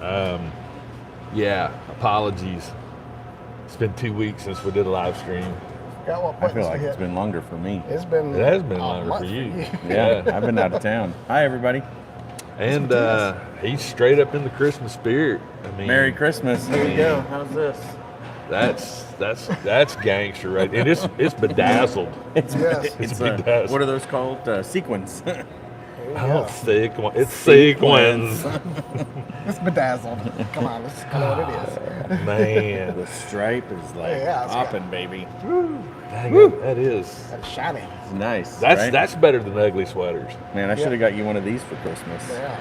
Yeah, apologies. It's been 2 weeks since we did a live stream. Got what I buttons feel to like hit. it's been longer for me. It's been. It has been a longer month for you. Yeah, I've been out of town. Hi, everybody. And he's straight up in the Christmas spirit. I mean, Merry Christmas. There you go. How's this? That's gangster, right? And it's bedazzled. It's Yes. It's bedazzled. what are those called? Sequins. Oh, it's sequins. It's bedazzled. Come on, let's call it what it is. Man, The stripe is like Yeah, it's popping, baby. dang it, that is. That's shiny. It's nice. That's right? that's better than ugly sweaters. Man, I should have got you one of these for Christmas. Yeah.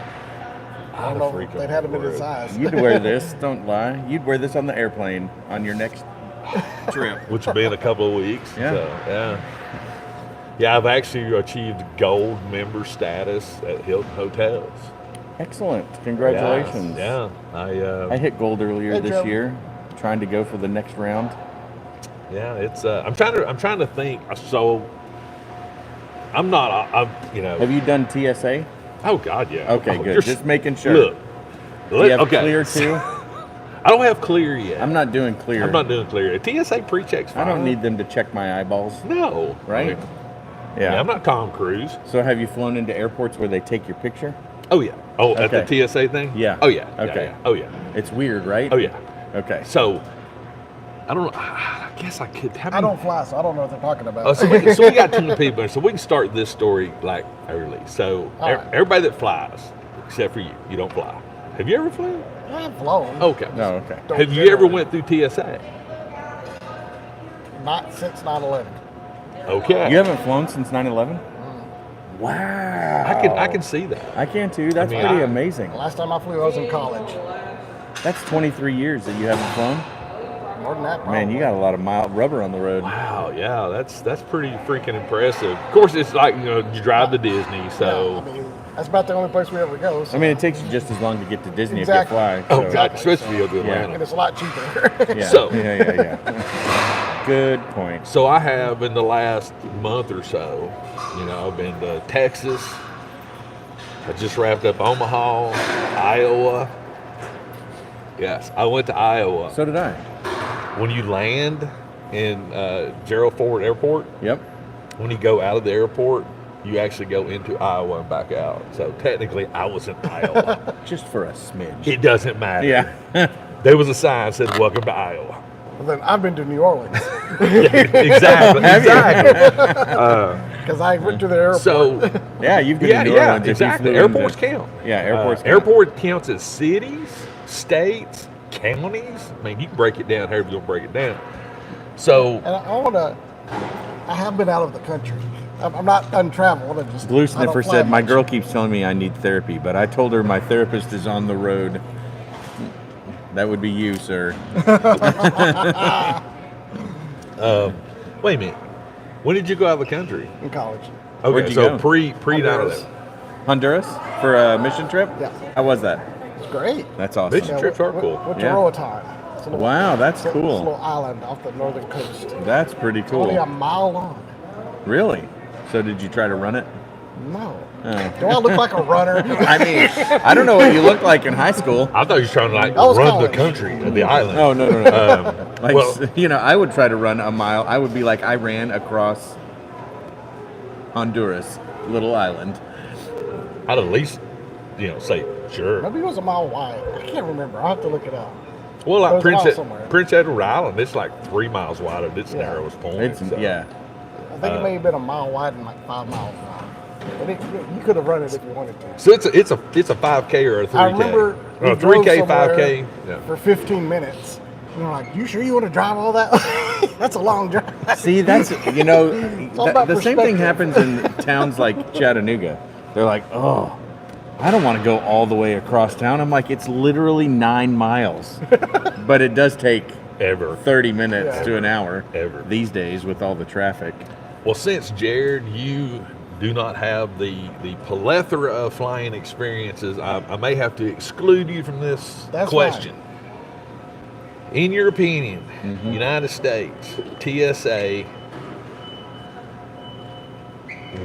I I'd don't know freak if they'd on had them the in his road. size. You'd wear this, don't lie. You'd wear this on the airplane on your next trip. Which will be in a couple of weeks. Yeah. So, yeah, I've actually achieved gold member status at Hilton Hotels. Excellent. Congratulations. Yeah. I hit gold earlier Hey, this Joe. year, trying to go for the next round. Yeah, it's I'm trying to think. So I'm Have you done TSA? Oh God, yeah. Okay, Oh, good. you're- Just making sure. Look. Do you have okay. clear too? I don't have clear yet. I'm not doing clear. I'm not doing clear. TSA pre-check's I fine. don't need them to check my eyeballs. No. Right? I mean, yeah, I'm not Tom Cruise. So have you flown into airports where they take your picture? Oh yeah. Oh, at Okay. the TSA thing? Yeah. Oh yeah. Okay. Yeah. Oh yeah. It's weird, right? Oh yeah. Okay. So I don't know. I guess I could. I don't fly, so I don't know what they're talking about. Oh, so we got 2 people, so we can start this story like early. So All right. everybody that flies, except for you don't fly. Have you ever flown? I've flown. Okay. No, okay. Don't Have you ever generally. went through TSA? Not since 9/11. Okay. You haven't flown since 9/11? Mm. Wow. I can see that. I can too. That's mean, pretty I- amazing. The last time I flew, I was in college. That's 23 years that you haven't flown. More than that, probably. Man, you got a lot of mild rubber on the road. Wow, yeah, that's pretty freaking impressive. Of course, it's like you drive to Disney, Yeah, so I mean, that's about the only place we ever go. So. I mean, it takes you just as long to get to Disney Exactly. if you fly. oh so- god, especially to and Atlanta. it's a lot cheaper. Yeah. So- yeah. Good point. So I have in the last month or so, I've been to Texas. I just wrapped up Omaha, Iowa. Yes, I went to Iowa. So did I. When you land in Gerald Ford Airport, Yep. when you go out of the airport, you actually go into Iowa and back out. So technically, I was in Iowa. Just for a smidge. It doesn't matter. Yeah. There was a sign that said, "Welcome to Iowa." Well, then I've been to New Orleans Exactly. because I went to the airport. So, Yeah, you've been yeah, to New yeah, Orleans if you exactly. flew into- Airports count. Yeah, airports count. Airport counts as cities, states, counties. I mean, you can break it down however you want to break it down. So, and I have been out of the country. I'm not untraveled. Blue I don't Sniffer fly said, "My much." girl keeps telling me I need therapy, but I told her my therapist is on the road." That would be you, sir. wait a minute. When did you go out of the country? in college. Okay, Where'd you so go? pre Honduras. 9/11. Honduras for a mission trip? Yeah. How was that? It's great. That's awesome. Mission trips are cool. Went to Yeah. Roatan. It's a little- Wow, that's it's a cool. little island off the northern coast. That's pretty Only a cool. mile long. Really? So did you try to run it? No. Oh. Do I look like a runner? I mean, I don't know what you looked like in high school. I thought you were trying to That was run college. the country, the island. Oh, no. Like, well, I would try to run a mile. I would be like, I ran across Honduras, little island. I'd at least, say sure. Maybe it was a mile wide. I can't remember. I'll have to look it up. Well, like There's a mile somewhere. Prince Edward Island, it's like 3 miles wide at its Yeah. narrowest point. It's so. yeah. I think it may have been a mile wide and like 5 miles wide. But you could have run it if you wanted to. So it's a 5K or a 3K. I remember we a drove 3K, somewhere 5K. Yeah. for 15 minutes. And we're like, you sure you want to drive all that? That's a long drive. See, that's all about the same thing perspective. happens in towns like Chattanooga. They're like, oh, I don't want to go all the way across town. I'm like, it's literally 9 miles, but it does take Ever. 30 minutes Yeah. to an hour Ever. these days with all the traffic. Well, since Jared, you do not have the plethora of flying experiences, I may have to exclude you from this That's question. In your opinion, Mm-hmm. United States, TSA,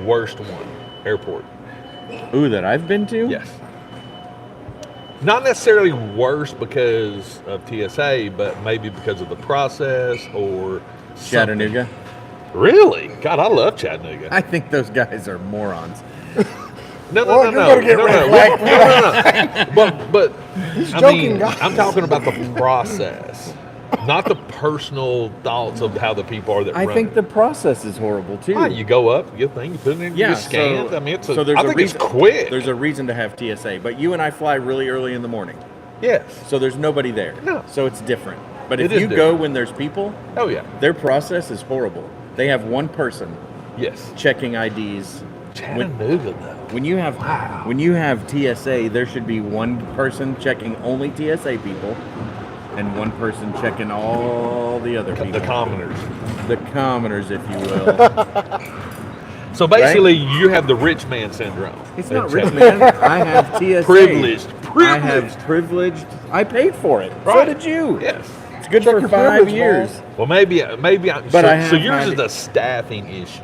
worst one, airport. Ooh, that I've been to? Yes. Not necessarily worse because of TSA, but maybe because of the process or something. Chattanooga. Really? God, I love Chattanooga. I think those guys are morons. No. You're gonna get red flagged. But He's I joking, mean, guys. I'm talking about the process, not the personal thoughts of how the people are that I run think it. the process is horrible too. Why, you go up, you get a thing, you put it in, you get scanned. I mean, it's so there's I a think reason, it's quick. There's a reason to have TSA, but you and I fly really early in the morning, Yes. so there's nobody there. No. So it's different. But It if is you go different. when there's people, Oh yeah. their process is horrible. They have one person Yes. checking IDs. Chattanooga though. When you have Wow. when you have TSA, there should be one person checking only TSA people, and one person checking all the other people. The commoners. The commoners, if you will. So basically, you have the rich man syndrome. It's not rich, man. I have TSA. Privileged. I have privileged. I paid for it. So Right. did you. Yes. It's good Check for your 5 privilege, years. boss. Well, maybe I'm. But so, I so have yours had is a staffing issue.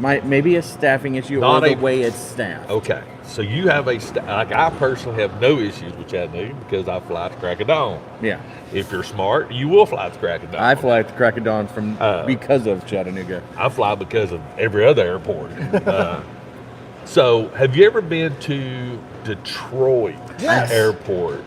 Maybe a staffing issue Not or the a- way it's staffed. Okay. So you have like I personally have no issues with Chattanooga because I fly to crack of dawn. Yeah. If you're smart, you will fly to crack of dawn. I fly at the crack of dawn Uh, because of Chattanooga. I fly because of every other airport. So have you ever been to Detroit Yes. Airport?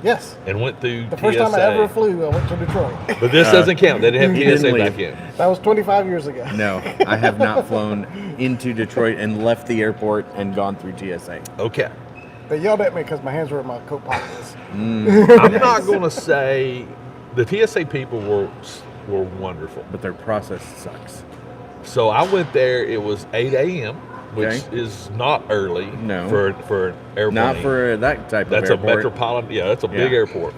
Yes. And went through The TSA. first time I ever flew, I went to Detroit. But this doesn't count. They didn't he have didn't TSA leave. back in. That was 25 years ago. No, I have not flown into Detroit and left the airport and gone through TSA. Okay. They yelled at me because my hands were in my coat pockets. I'm not going to say the TSA people were wonderful. But their process sucks. So I went there. It was 8 a.m., which Okay. is not early. No. For an airplane. Not for that type That's of a airport. metropolitan. Yeah, that's a big Yeah. airport.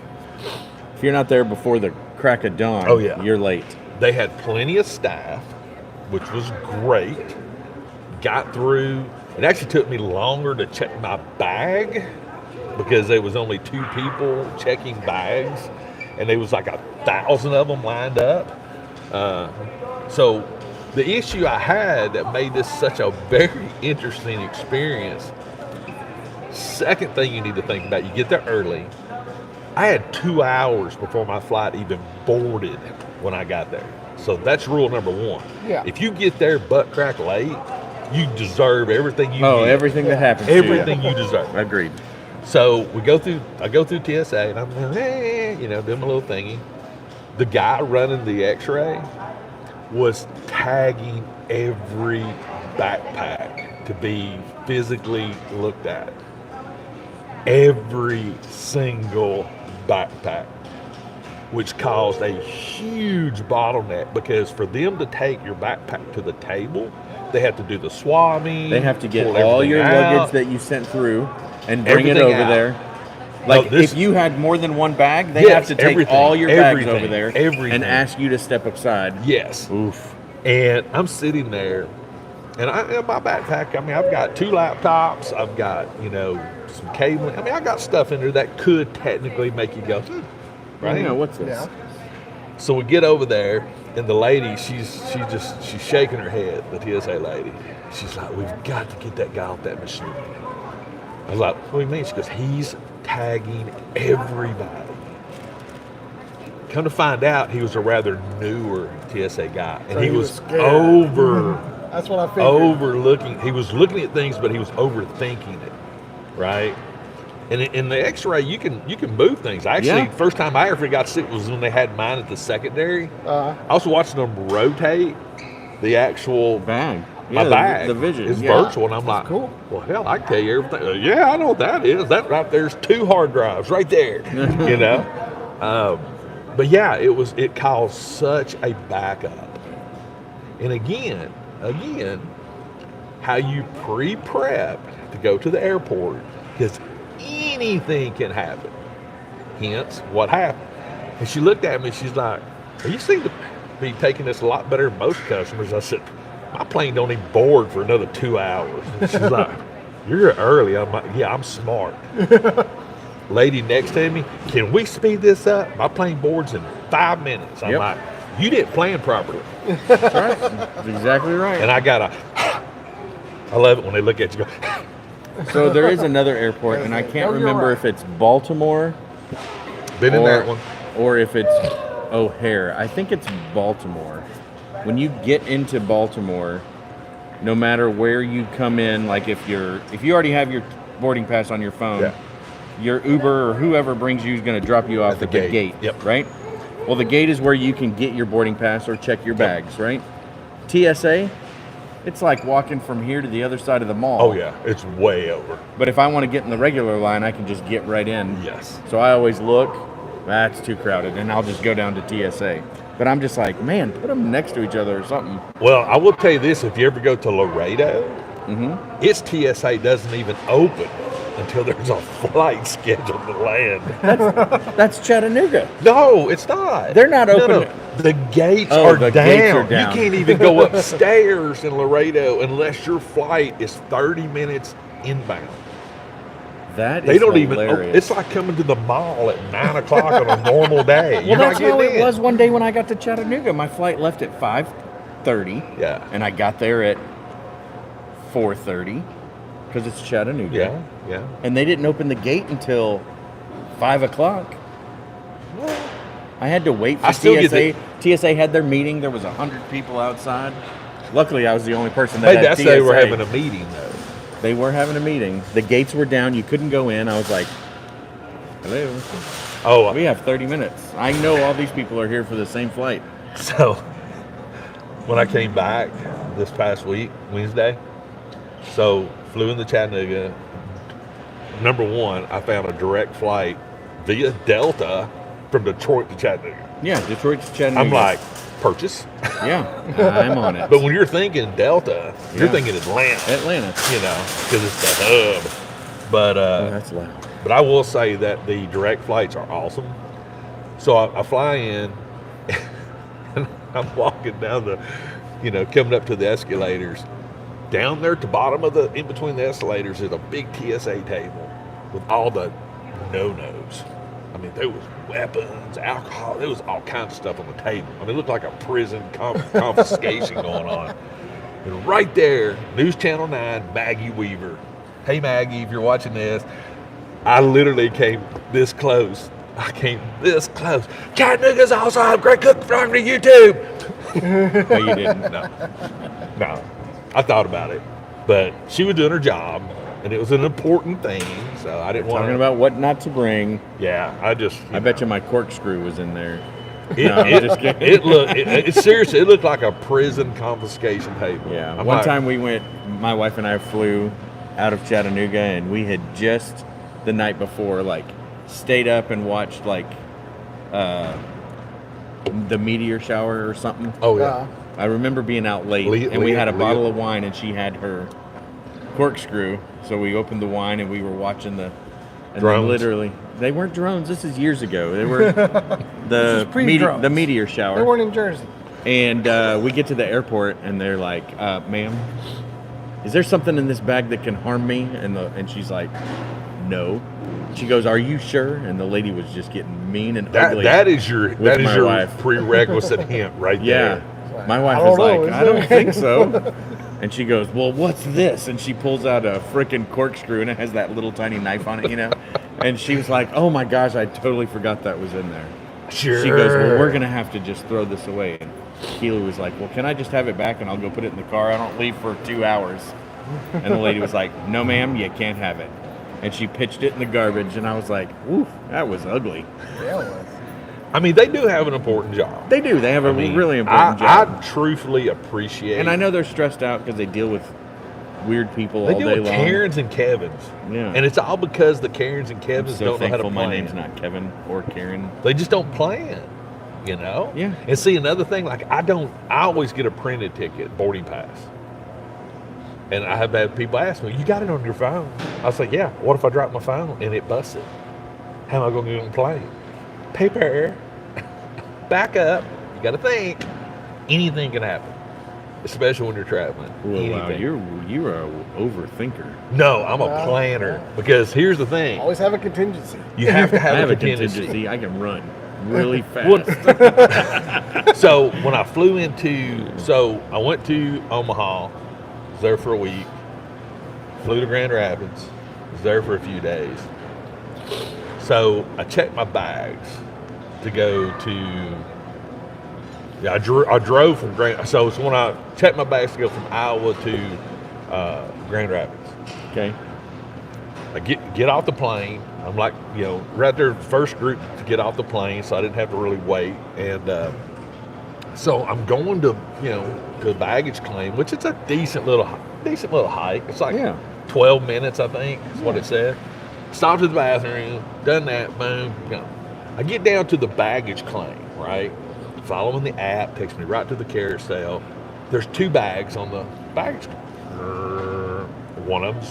If you're not there before the crack of dawn, Oh, yeah. you're late. They had plenty of staff, which was great. Got through. It actually took me longer to check my bag because there was only 2 people checking bags, and there was like 1,000 of them lined up. So the issue I had that made this such a very interesting experience. Second thing you need to think about: you get there early. I had 2 hours before my flight even boarded when I got there. So that's rule number 1. Yeah. If you get there butt crack late, you deserve everything you get. Everything that happens Everything to you deserve. you. Agreed. So I go through TSA and I'm doing my little thingy. The guy running the x-ray was tagging every backpack to be physically looked at. Every single backpack, which caused a huge bottleneck because for them to take your backpack to the table, they have to do the swabbing. They have to get pull all everything your out. luggage that you sent through and bring it Everything over out. there. Like this- if you had more than one bag, they Yes, have to take everything, all your bags everything, over there everything. and ask you to step aside. Yes. Oof. And I'm sitting there, and in my backpack, I mean, I've got 2 laptops, I've got, some cabling. I mean, I got stuff in there that could technically make you go, right? You know, what's this? Yeah. So we get over there, and the lady, she's shaking her head, the TSA lady. She's like, we've got to get that guy off that machine. I was like, what do you mean? She goes, he's tagging everybody. Come to find out, he was a rather newer TSA guy, and So he he was was scared. That's what I figured. overlooking. He was looking at things, but he was overthinking it, right? And in the X-ray, you can move things. Actually, Yeah. first time I ever got sick was when they had mine at the secondary. I was watching them rotate the actual Bag. my Yeah, bag. The vision. It's yeah. virtual, and I'm like, cool. well, hell, I can tell you everything. Yeah, I know what that is. That right there's 2 hard drives right there. But yeah, it caused such a backup. And again, how you pre-prep to go to the airport, because anything can happen. Hence, what happened. And she looked at me, she's like, well, you seem to be taking this a lot better than most customers. I said, my plane don't even board for another 2 hours. And she's like, you're early. I'm like, yeah, I'm smart. Lady next to me, can we speed this up? My plane boards in 5 minutes. I'm Yep. like, you didn't plan properly. That's right. That's exactly right. And I love it when they look at you and go, So there is another airport, and I can't No, you're remember right. if it's Baltimore Been in that one. or if it's O'Hare. I think it's Baltimore. When you get into Baltimore, no matter where you come in, like if you already have your boarding pass on your phone, Yeah. your Uber or whoever brings you is going to drop you off At the at the gate. gate, Yep. right? Well, the gate is where you can get your boarding pass or check your bags, right? TSA, it's like walking from here to the other side of the mall. Oh yeah, it's way over. But if I want to get in the regular line, I can just get right in. Yes. So I always look, that's too crowded, and I'll just go down to TSA. But I'm just like, man, put them next to each other or something. Well, I will tell you this: if you ever go to Laredo, Mm-hmm. its TSA doesn't even open until there's a flight scheduled to land. That's Chattanooga. No, it's not. They're not No, open. no. The gates Oh, are the down. gates are down. You can't even go upstairs in Laredo unless your flight is 30 minutes inbound. That is They don't hilarious. even. It's like coming to the mall at 9 o'clock on a normal day. Well, You're that's not how getting it in. was one day when I got to Chattanooga. My flight left at 5:30. Yeah. And I got there at 4:30 because it's Chattanooga. Yeah, yeah. And they didn't open the gate until 5 o'clock. I had to wait for I still get TSA. TSA had their meeting. There was 100 people outside. Luckily, I was the only person that Hey, had that's TSA. they were having a meeting though. They were having a meeting. The gates were down. You couldn't go in. I was like, hello. Oh, We have 30 minutes. I know all these people are here for the same flight. so when I came back this past week, Wednesday, so flew into Chattanooga. Number one, I found a direct flight via Delta from Detroit to Chattanooga. Yeah, Detroit to Chattanooga. I'm like, purchase. yeah, I'm on it. But when you're thinking Delta, you're Yeah. thinking Atlanta, Atlanta. you know, because it's the hub. But Oh, that's loud. But I will say that the direct flights are awesome. So I fly in, and I'm walking down coming up to the escalators. Down there at the bottom of in between the escalators is a big TSA table with all the no-nos. I mean, there was weapons, alcohol, there was all kinds of stuff on the table. I mean, it looked like a prison confiscation going on. And right there, News Channel 9, Maggie Weaver. Hey, Maggie, if you're watching this, I literally came this close. I came this close. Chattanooga's awesome. Great cook from YouTube. No, you didn't. No. I thought about it. But she was doing her job, and it was an important thing, so I didn't want Talking about what not to bring. Yeah, I bet you my corkscrew was in there. It, No, I'm just kidding. it seriously, it looked like a prison confiscation table. Yeah. I'm One like, time my wife and I flew out of Chattanooga, and we had just the night before, stayed up and watched the meteor shower or something. Oh yeah. I remember being out late, and we had a bottle of wine, and she had her corkscrew. So we opened the wine, and we were watching and Drones. literally, they weren't drones. This is years ago. They were the pre-drones. the meteor shower. They weren't in Jersey. And we get to the airport, and they're like, "Ma'am, is there something in this bag that can harm me?" And she's like, "No." She goes, "Are you sure?" And the lady was just getting mean and ugly. That is your my wife. prerequisite hint right Yeah. there. My wife I was don't know, like, is "I don't it?" think so." And she goes, "Well, what's this?" And she pulls out a freaking corkscrew, and it has that little tiny knife on it, And she was like, "Oh my gosh, I totally forgot that was in there." Sure. She goes, "Well, we're gonna have to just throw this away." And Keely was like, "Well, can I just have it back and I'll go put it in the car? I don't leave for 2 hours." And the lady was like, "No, ma'am, you can't have it." And she pitched it in the garbage, and I was like, "Ooh, that was ugly." Yeah, it was. I mean, they do have an important job. They do. They have a I mean, really important job. I truthfully appreciate. And I know they're stressed out because they deal with weird people they all deal day with long. Karens and Kevins. Yeah. And it's all because the Karens and I'm Kevins so don't know how to thankful plan. my name's not Kevin or Karen. They just don't plan. Yeah. And see, another thing, I always get a printed ticket, boarding pass. And I have had people ask me, "You got it on your phone?" I was like, "Yeah." What if I drop my phone and it busts it? How am I going to get on the plane? Paper. Back up. You got to think. Anything can happen, especially when you're traveling. Well, wow, Anything. you're a overthinker. No, I'm a Well, planner yeah. because here's the thing: Always have a contingency. you have to I have, have a a contingency. contingency. I can run really Well, fast. So when I I went to Omaha, was there for a week, flew to Grand Rapids, was there for a few days. So I checked my bags to go to. Yeah, I drove from Grand. So it's when I checked my bags to go from Iowa to Grand Rapids. Okay. I get off the plane. I'm like, right there, first group to get off the plane, so I didn't have to really wait. And so I'm going to to baggage claim, which is a decent little hike. It's like 12 minutes, I think, is what it said. Stopped at the bathroom, done that, boom, go. I get down to the baggage claim, right? Following the app takes me right to the carousel. There's 2 bags on the baggage claim. One of them's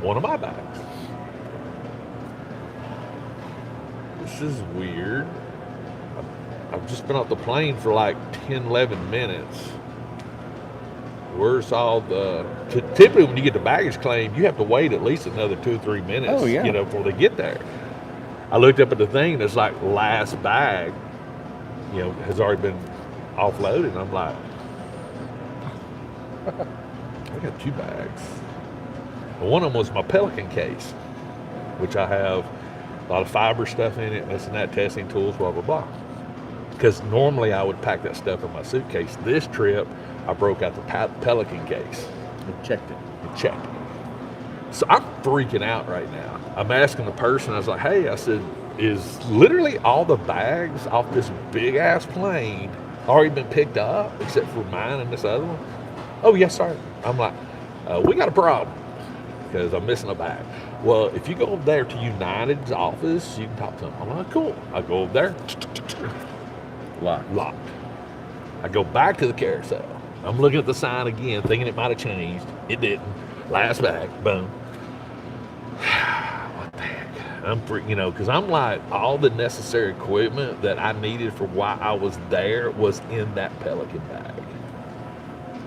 one of my bags. This is weird. I've just been off the plane for like 10, 11 minutes. Where's all the... Typically, when you get the baggage claim, you have to wait at least another 2 or 3 minutes, before they get there. I looked up at the thing, and it's like last bag, has already been offloaded. And I'm like, I got 2 bags. And one of them was my Pelican case, which I have a lot of fiber stuff in it, this and that, testing tools, blah, blah, blah. Because normally I would pack that stuff in my suitcase. This trip, I broke out the Pelican case. And checked it. So I'm freaking out right now. I'm asking the person, I was like, hey, I said, is literally all the bags off this big ass plane already been picked up except for mine and this other one? Oh, yes, sir. I'm like, we got a problem because I'm missing a bag. Well, if you go over there to United's office, you can talk to them. I'm like, cool. I go over there. Locked. I go back to the carousel. I'm looking at the sign again, thinking it might have changed. It didn't. Last bag. Boom. What the heck? I'm because I'm like, all the necessary equipment that I needed for why I was there was in that Pelican bag.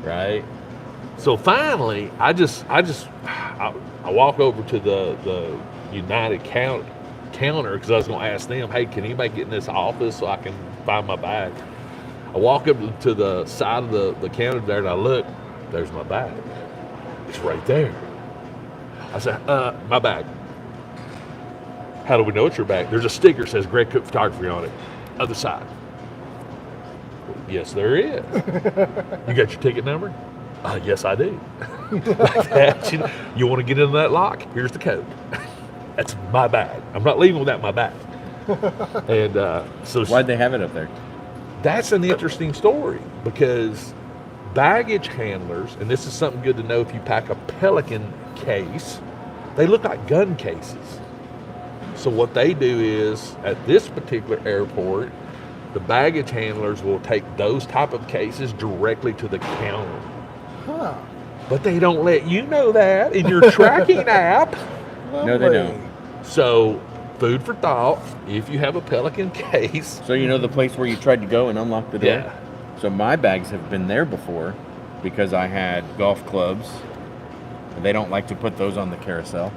Right? So finally, I walk over to the United counter because I was going to ask them, hey, can anybody get in this office so I can find my bag? I walk up to the side of the counter there and I look, there's my bag. It's right there. I said, my bag. How do we know it's your bag? There's a sticker that says Greg Cook Photography on it. Other side. Yes, there is. You got your ticket number? Yes, I do. Like that. You want to get into that lock? Here's the code. That's my bag. I'm not leaving without my bag. And so why'd they have it up there? That's an interesting story because baggage handlers, and this is something good to know if you pack a Pelican case, they look like gun cases. So what they do is, at this particular airport, the baggage handlers will take those type of cases directly to the counter. Huh. But they don't let you know that in your tracking app. No, they don't. So, food for thought, if you have a Pelican case. So the place where you tried to go and unlock the door? Yeah. So my bags have been there before because I had golf clubs. And they don't like to put those on the carousel.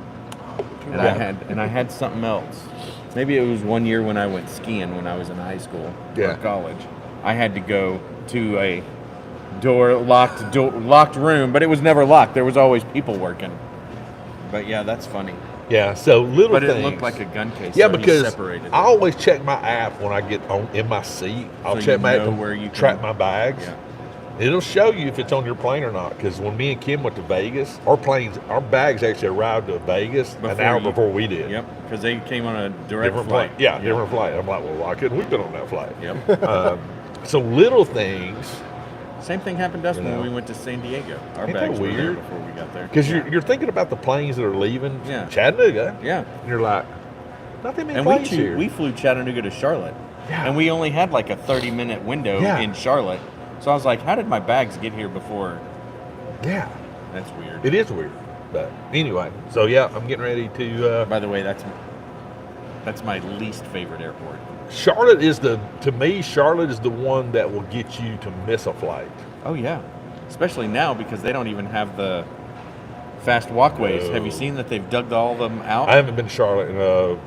And I had something else. Maybe it was one year when I went skiing when I was in high school or college. I had to go to a locked room, but it was never locked. There was always people working. But yeah, that's funny. Yeah, so little but things. But it looked like a gun case. Yeah, so because I always check my app when I get in my seat. I'll check my app where you track my bags. Yeah. It'll show you if it's on your plane or not. Because when me and Kim went to Vegas, our bags actually arrived to Vegas an hour before we did. Yep, because they came on a different flight. Yeah, different flight. I'm like, well, why couldn't we been on that flight? Yep. So little things. Same thing happened to us when we went to San Diego. Our bags were there before we got there. Because you're thinking about the planes that are leaving Chattanooga. Yeah. And you're like, not that many planes here. We flew Chattanooga to Charlotte. Yeah. And we only had like a 30-minute window in Charlotte. So I was like, how did my bags get here before? Yeah. That's weird. It is weird. But anyway, so yeah, I'm getting ready to... By the way, that's my least favorite airport. Charlotte is the one that will get you to miss a flight. Oh, yeah. Especially now because they don't even have the fast walkways. Have you seen that they've dug all of them out? I haven't been to Charlotte in a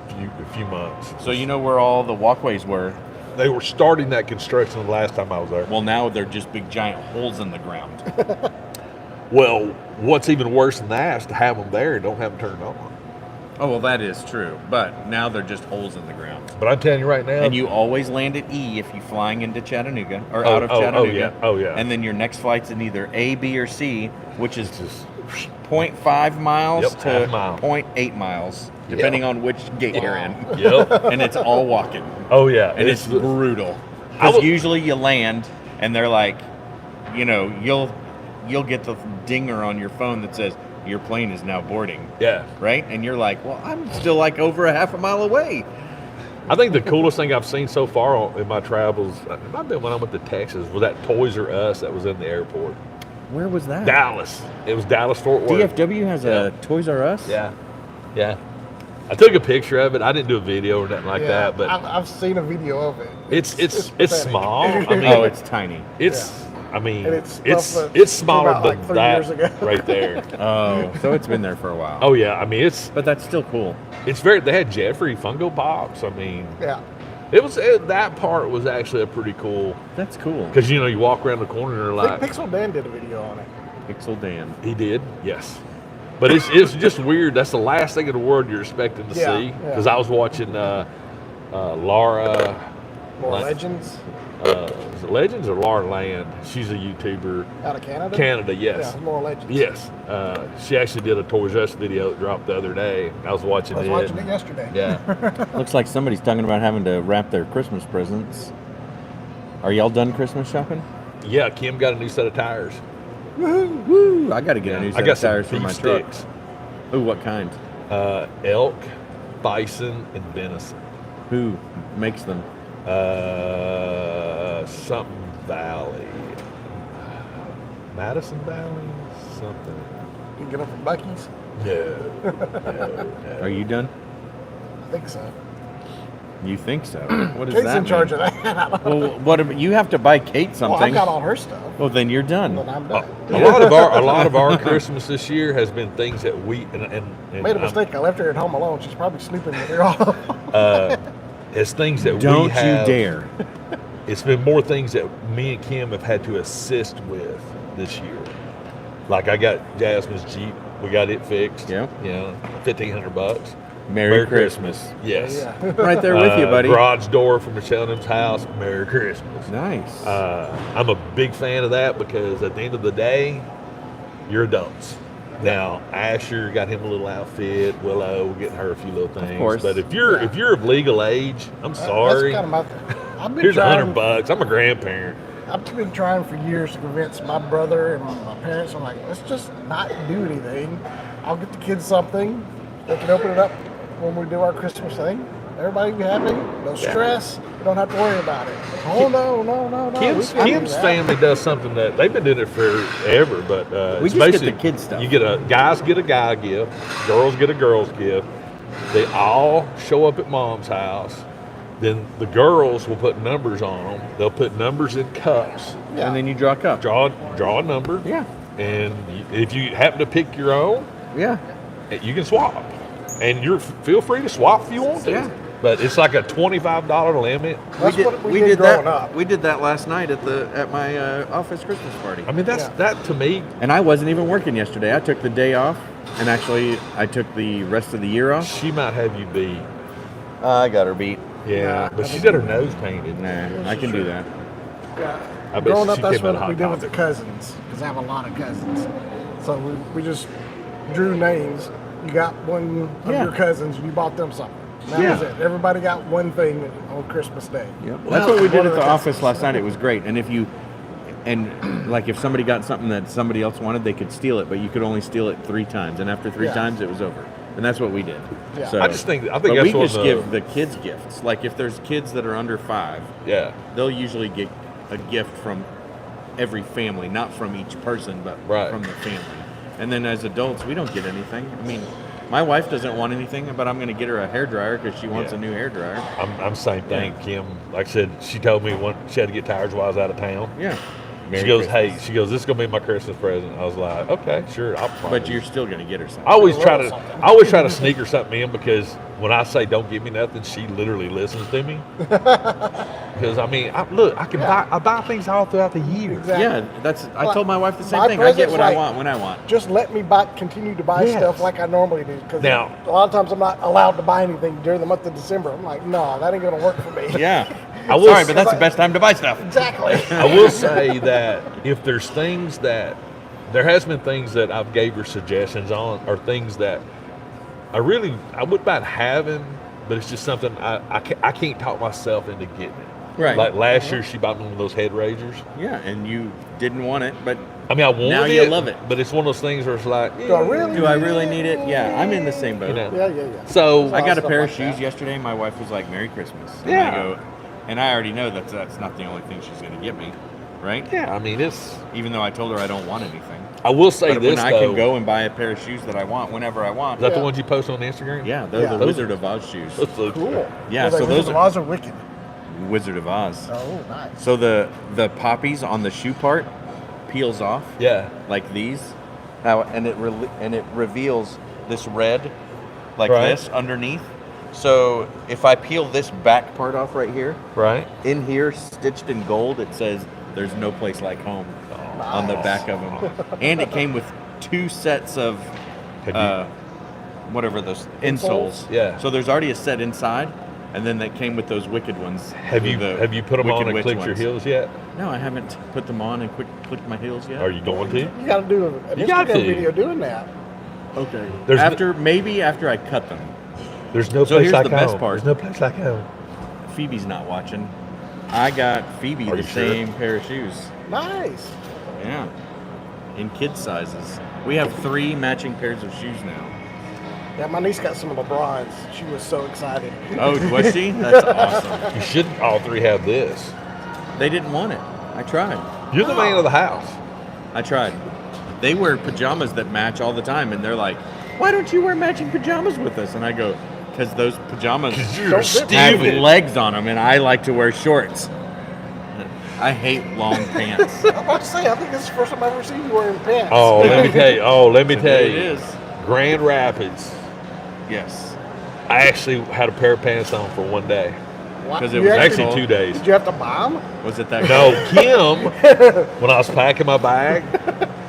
few months. So you know where all the walkways were? They were starting that construction the last time I was there. Well, now they're just big giant holes in the ground. Well, what's even worse than that is to have them there and don't have them turned on. Oh, well, that is true. But now they're just holes in the ground. But I'm telling you right now. And you always land at E if you're flying into Chattanooga or out of Chattanooga. Oh, yeah. And then your next flight's in either A, B, or C, which is just 0.5 miles to half mile. 0.8 miles, depending on which gate you're in. Yep. And it's all walking. Oh, yeah. And it's brutal. Because usually you land and they're like, you'll get the dinger on your phone that says, your plane is now boarding. Yeah. Right? And you're like, well, I'm still like over a half a mile away. I think the coolest thing I've seen so far in my travels, it might have been when I went to Texas, was that Toys R Us that was in the airport. Where was that? Dallas. It was Dallas Fort Worth. DFW has a Toys R Us? Yeah. Yeah. I took a picture of it. I didn't do a video or nothing like that, but I've seen a video of it. it's pathetic. small. I mean, It's tiny. I mean, And it's it's stuff that smaller came out than like 3 years ago. that right there. Oh, so it's been there for a while. Oh yeah, I mean But that's still cool. it's very. They had Jeffrey Funko Pops. I mean, Yeah. that part was actually a pretty cool That's cool. because you walk around the corner and they're I like, think Pixel Dan did a video on it. Pixel Dan. he did, yes. But it's just weird. That's the last thing in the world you're expecting to Yeah, see. yeah. Because I was watching Laura. More Like- Legends Is it Legends or Laura Land? She's a YouTuber. out of Canada. Canada, yes. Yeah, more Legends. Yes. She actually did a Toys R Us video that dropped the other day. I was watching I was watching it yesterday. Yeah. Looks like somebody's talking about having to wrap their Christmas presents. Are y'all done Christmas shopping? Yeah, Kim got a new set of tires. Woo! I got to get a new set I got of some tires for beef my truck. sticks. Ooh, what kind? Elk, bison, and venison. Who makes them? Something Valley. Madison Valley? Something. You can get them from Buc-ee's. No. Are you done? I think so. You think so? What does Kate's that in charge mean? of that. Well, what? You have to buy Kate Well, something. I've got all her stuff. Well, then you're done. Then I'm done. A lot of our Christmas this year has been things that we and Made a mistake. I left her at home alone. She's probably sleeping with her off. It's things that Don't we have. you dare. It's been more things that me and Kim have had to assist with this year. Like I got Jasmine's Jeep. We got it fixed. Yeah. $1,500. Merry Christmas. Yes. Yeah. Right there with you, buddy. Garage door from Michelle and them's house. Merry Christmas. Nice. I'm a big fan of that because at the end of the day, you're adults. Now Asher got him a little outfit. Willow getting her a few little things. course. But if you're of legal age, I'm sorry. That's kind of my. I've been Here's trying. $100. I'm a grandparent. I've been trying for years to convince my brother and my parents. I'm like, let's just not do anything. I'll get the kids something. They can open it up when we do our Christmas thing. Everybody be happy. No stress. You don't have to worry about it. Oh no. Kim's we can't do that. family does something that they've been doing it forever, but We it's just get basically the kid stuff. You get guys get a guy gift, girls get a girl's gift. They all show up at mom's house. Then the girls will put numbers on them. They'll put numbers in cups. Yeah. And then you draw a cup. Draw a number. Yeah. And if you happen to pick your own, Yeah. you can swap. And feel free to swap if you want to. Yeah. But it's like a $25 limit. That's what we did growing that. up. We did that last night at my office Christmas party. I mean, that to me. And I wasn't even working yesterday. I took the day off, and actually I took the rest of the year off. She might have you beat. I got her beat. Yeah, but she's got her nose painted. Nah, I can do that. Yeah. I bet Growing up, she that's came out what of we Hot did with the Topic. cousins, because I have a lot of cousins. So we just drew names. You got one of Yeah. your cousins, you bought them something. That Yeah. was it. Everybody got one thing on Christmas Day. Yep. Well, That's what we did one at of the the office cousins. last night. It was great. And if somebody got something that somebody else wanted, they could steal it, but you could only steal it 3 times. And after 3 Yeah. times, it was over. And that's what we did. Yeah. So, I think but that's we what just give the kids gifts. Like if there's kids that are under 5, Yeah. they'll usually get a gift from every family, not from each person, but Right. from the family. And then as adults, we don't get anything. I mean, my wife doesn't want anything, but I'm going to get her a hairdryer because she wants Yeah. a new hairdryer. I'm same thing, Kim. Like I said, she told me she had to get tires while I was out of town. Yeah. Merry she goes, Christmas. "Hey," she goes, "This is gonna be my Christmas present." I was like, "Okay, sure." I'll probably. But you're still gonna get her something. I always A try little to. something. I always try to sneak her something in because when I say don't give me nothing, she literally listens to me. Because I mean, I buy things all throughout the year. Exactly. Yeah, I told my wife the same My thing. I get present's what I like- want when I want. Just let me continue to buy Yes. stuff like I normally do. Because Now- a lot of times I'm not allowed to buy anything during the month of December. I'm like, no, that ain't going to work for me. Yeah. I will Sorry, say- but that's the best time to buy stuff. Exactly. I will say that if there's things that there has been things that I've gave her suggestions on, or things that I wouldn't mind having, but it's just something I can't talk myself into getting it. Right. Like last year, she bought me one of those head raisers. Yeah, and you didn't want it, but I mean, I wanted Now it. you love it. But it's one of those things where it's like, Do I really? do I really need it? Yeah, I'm in the same boat. You know. Yeah. So I got a Stuff pair of like shoes that. yesterday. My wife was like, "Merry Christmas." And Yeah. I go, and I already know that's not the only thing she's going to get me, right? yeah, I mean, it's. Even though I told her I don't want anything. I will say But this when I though. can go and buy a pair of shoes that I want whenever I want. Is that the Yeah. ones you post on Instagram? Yeah, they're Yeah. the Wizard of Oz shoes. Those look- Cool. Yeah, Are they so those Wizard of are- Oz are wicked. Wizard of Oz. Oh, nice. So the poppies on the shoe part peels off Yeah. like these, now and it reveals this red like Right. this underneath. So if I peel this back part off right here, Right. in here stitched in gold, it says "There's no place like home" on the Nice. back of them, and it came with 2 sets of Have you- whatever those Insoles? insoles. Yeah. So there's already a set inside, and then that came with those wicked ones. Have the you put them Wicked on and Witch clicked your ones. heels yet? No, I haven't put them on and clicked my heels yet. Are you going to? You got to do an You got Instagram to. video doing that. Okay. There's Maybe after I cut them. There's no So place here's like the best home. part. There's no place like home. Phoebe's not watching. I got Phoebe Are the you sure? same pair of shoes. Nice. Yeah. In kid sizes. We have 3 matching pairs of shoes now. Yeah, my niece got some of LeBron's. She was so excited. Oh, was she? That's awesome. You should all three have this. They didn't want it. I tried. You're the man of the house. I tried. They wear pajamas that match all the time, and they're like, "Why don't you wear matching pajamas with us?" And I go, "Because those pajamas You're Don't fit have stupid. legs on them, and I like to wear shorts. I hate long pants." I'm about to say, I think this is the first time I've ever seen you wearing pants. Oh, let me tell you. Oh, let me tell It you. is. Grand Rapids. Yes. I actually had a pair of pants on for one day. What? 'Cause it You was actually- Actually, 2 days. Did you have to buy them? Was it that? No, Kim, when I was packing my bag,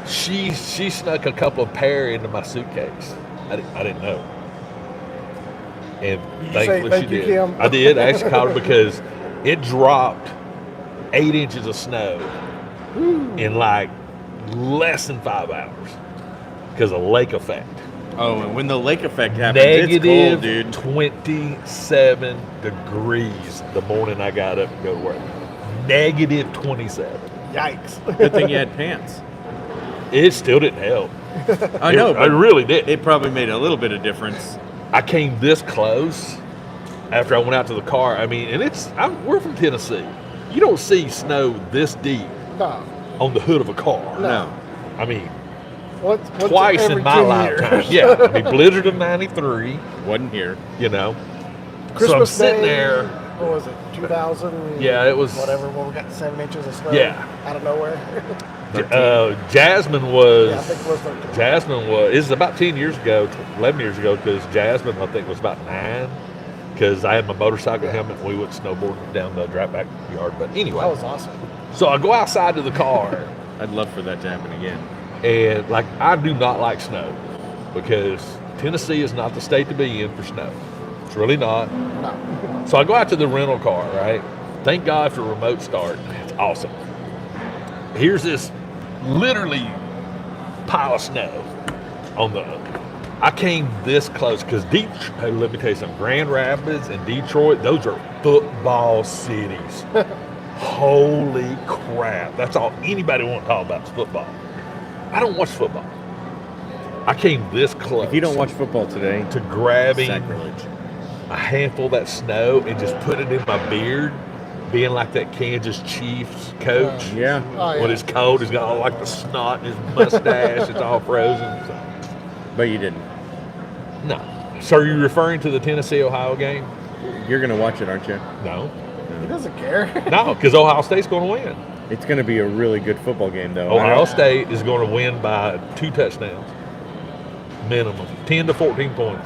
she snuck a couple of pair into my suitcase. I didn't know. And Did you say thankfully thank she you, did. Kim? I did. I actually called her because it dropped 8 inches of snow in like less than 5 hours because of lake effect. Oh, and when the lake effect happens, it's cold, Negative dude. 27 degrees the morning I got up and go to work. Negative 27. Yikes. Good thing you had pants. It still didn't help. I know, I but really did. it probably made a little bit of difference. I came this close after I went out to the car. I mean, and we're from Tennessee. You don't see snow this deep No. on the hood of a car. No. I mean, Once twice every in my 10 lifetime. years. Yeah. I mean, Blizzard of 93, Wasn't here. you know. Christmas so I'm sitting Day, there. What was it? 2000. Yeah, it was- whatever. When we got 7 inches of snow. Yeah. Out of nowhere. Jasmine was. Yeah, I think it was 13. Jasmine was. This is about 10 years ago, 11 years ago, because Jasmine, I think, was about 9. Because I had my motorcycle helmet and we went snowboarding down the drop back yard. But anyway, That was awesome. so I go outside to the car, I'd love for that to happen again. and like I do not like snow because Tennessee is not the state to be in for snow. It's really not. No. So I go out to the rental car, right? Thank God for remote start. It's awesome. Here's this literally pile of snow on the. I came this close because hey, let me tell you something. Grand Rapids and Detroit, those are football cities. Holy crap! That's all anybody want to talk about is football. I don't watch football. I came this close. If you don't watch football today, to grabbing sacrilege. a handful of that snow and just put it in my beard, being like that Kansas Chiefs coach. Yeah. Oh, yeah. When it's cold, he's got all like the snot in his mustache. It's all frozen. So, But you didn't. no. So are you referring to the Tennessee-Ohio game? You're going to watch it, aren't you? No. He doesn't care. No, because Ohio State's going to win. It's going to be a really good football game, though. Ohio State is going to win by 2 touchdowns, minimum, 10 to 14 points.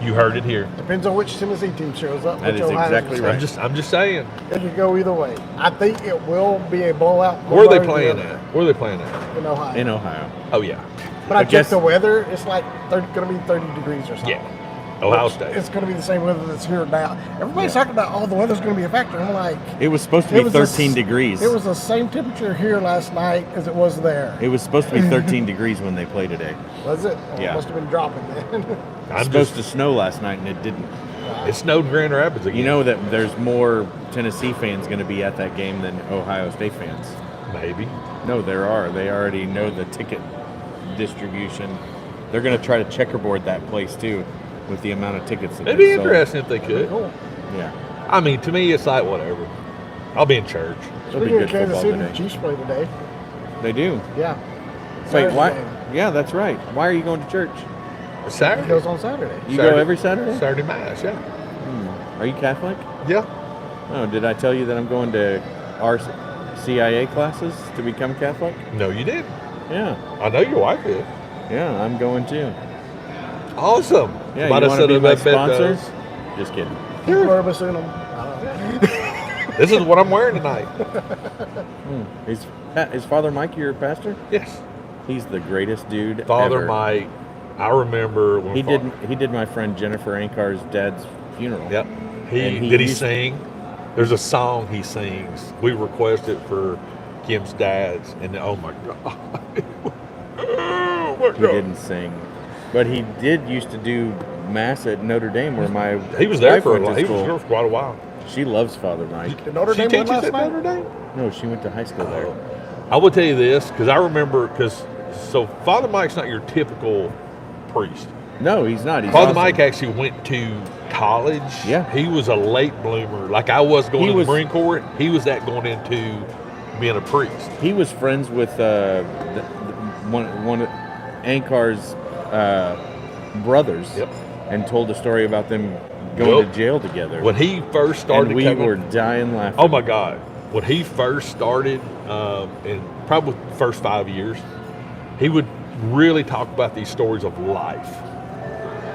You heard it here. Depends on which Tennessee team shows up. That which is Ohio exactly team. right. I'm just saying. It could go either way. I think it will be a blowout. Where are they one way or playing the other. at? Where are they playing at? In Ohio. In Ohio. Oh yeah, But I I guess- checked the weather. It's like going to be 30 degrees or something. yeah. Ohio Which State. It's going to be the same weather that's here now. Everybody's talking about, the weather's going to be a factor. I'm like, It was supposed to it be was 13 degrees. It was the same temperature here last night as it was there. It was supposed to be 13 degrees when they played today. Was it? Oh, Yeah. It must have been dropping then. It was I'm supposed just. to snow last night, and it didn't. It snowed in Grand Rapids again. You know that there's more Tennessee fans going to be at that game than Ohio State fans. maybe. No, there are. They already know the ticket distribution. They're going to try to checkerboard that place too, with the amount of tickets. That It'd be they sold. interesting if they could. Cool. Yeah, I mean, to me, it's like whatever. I'll be in church. it'll be Speaking good of Kansas football City, the today. Chiefs play today. They do. Yeah. Wait, Saturday why? game. Yeah, that's right. Why are you going to church? It's It Saturday. goes on Saturday. You Saturday. go every Saturday? Saturday mass. Yeah. Are you Catholic? Yeah. Oh, did I tell you that I'm going to CIA classes to become Catholic? No, you didn't. Yeah, I know your wife is. yeah, I'm going too. Awesome. Yeah, Might you have want to said be it my about bet sponsor? those. Just kidding. Pluribus unum. I don't know. This is what I'm wearing tonight. Is Father Mike your pastor? Yes. He's the greatest dude Father ever. Mike. I remember when He did my friend Jennifer Ankar's dad's funeral. Yep. He And he did he used- sing? There's a song he sings. We requested for Kim's dad's, and oh my god. Oh my He god. didn't sing, but he did used to do mass at Notre Dame, where my He was there wife for a went to while. He was school. there for quite a while. She loves Father Mike. Did Notre She Dame win teaches last at night? Notre Dame? No, she went to high school there. I will tell you this because I remember so Father Mike's not your typical priest. No, he's not. He's Father awesome. Mike actually went to college. Yeah. He was a late bloomer. Like I was going He to was- the Marine Corps. He was that going into being a priest. He was friends with one of Ankar's brothers. Yep. And told a story about them going Well, to jail together. When he first started and we coming, were dying laughing. oh my God, when he first started, in probably the first 5 years, he would really talk about these stories of life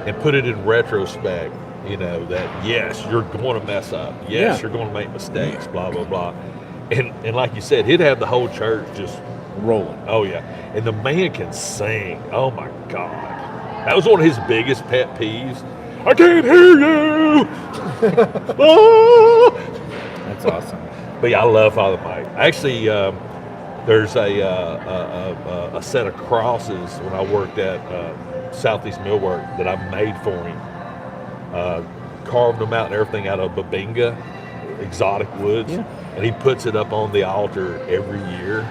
and put it in retrospect. You know, that yes, you're going to mess up. Yes, Yeah. you're going to make mistakes, blah, blah, blah. And like you said, he'd have the whole church just, Rolling. oh yeah. And the man can sing. Oh my God. That was one of his biggest pet peeves. I can't hear you. Ah! That's awesome. But yeah, I love Father Mike. Actually, there's a set of crosses when I worked at Southeast Millwork that I made for him. Carved them out and everything out of Babinga, exotic woods, Yeah. and he puts it up on the altar every year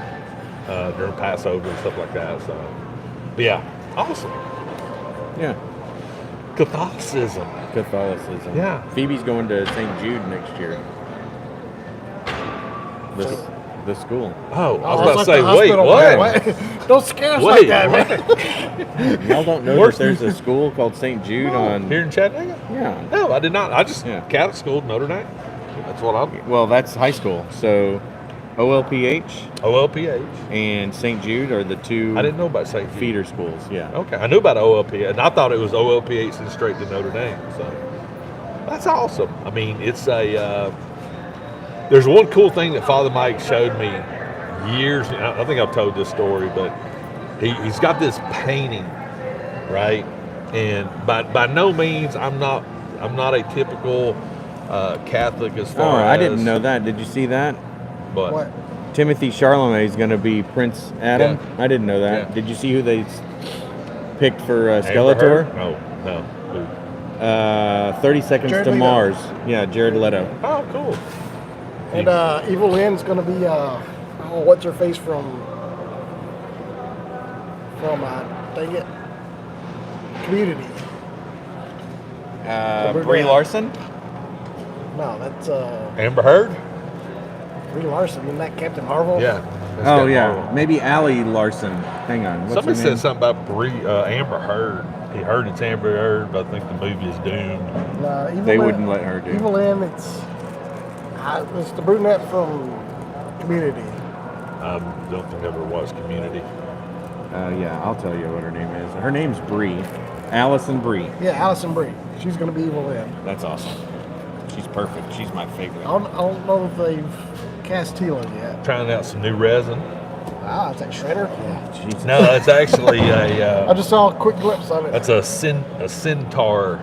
during Passover and stuff like that. So, but yeah, awesome. Yeah. Catholicism. Catholicism. Yeah. Phoebe's going to St. Jude next year. The school. Oh, I was Oh, about to like say, the wait, hospital. what? Don't scare us Wait, like that, man. Y'all don't know Worse that there's a school called St. Jude on. Here in Chattanooga? Yeah. No, I did not. I just Yeah. Catholic school, Notre Dame. That's what I'm. Well, that's high school. So OLPH OLPH. and St. Jude are the two I didn't know about St. Jude. feeder schools. Yeah. Okay, I knew about OLPH, and I thought it was OLPH and straight to Notre Dame. So that's awesome. I mean, it's a. There's one cool thing that Father Mike showed me years. I think I've told this story, but he's got this painting, right? And by no means I'm not a typical Catholic as Oh, far as. I didn't know that. Did you see that? But What? Timothy Chalamet is going to be Prince Adam. Yeah. I didn't know that. Yeah. Did you see who they picked for Amber Skeletor? Heard? No. Who? 30 Seconds Jared to Leto. Mars. Yeah, Jared Leto. Oh, cool. And Evil Lynn's going to be, what's her face from dang it, Community. Brie Larson? No, that's Amber Heard? Brie Larson. Isn't that Captain Marvel? Yeah. that's Oh Captain yeah, Marvel. maybe Allie Larson. Hang on. What's Somebody her said name? something about Amber Heard. He heard it's Amber Heard, but I think the movie is doomed. No, Evil They Lynn- wouldn't let her do. Evil Lynn, it's the brunette from Community. I don't think I ever watched Community. Yeah, I'll tell you what her name is. Her name's Bree. Allison Bree. Yeah, Allison Brie. She's going to be Evil Lynn. That's awesome. She's perfect. She's my favorite. I don't know if they've cast Tila yet. Trying out some new resin. Ah, is that Shredder? Yeah, Jesus. No, it's actually a. I just saw a quick glimpse of it. That's a centaur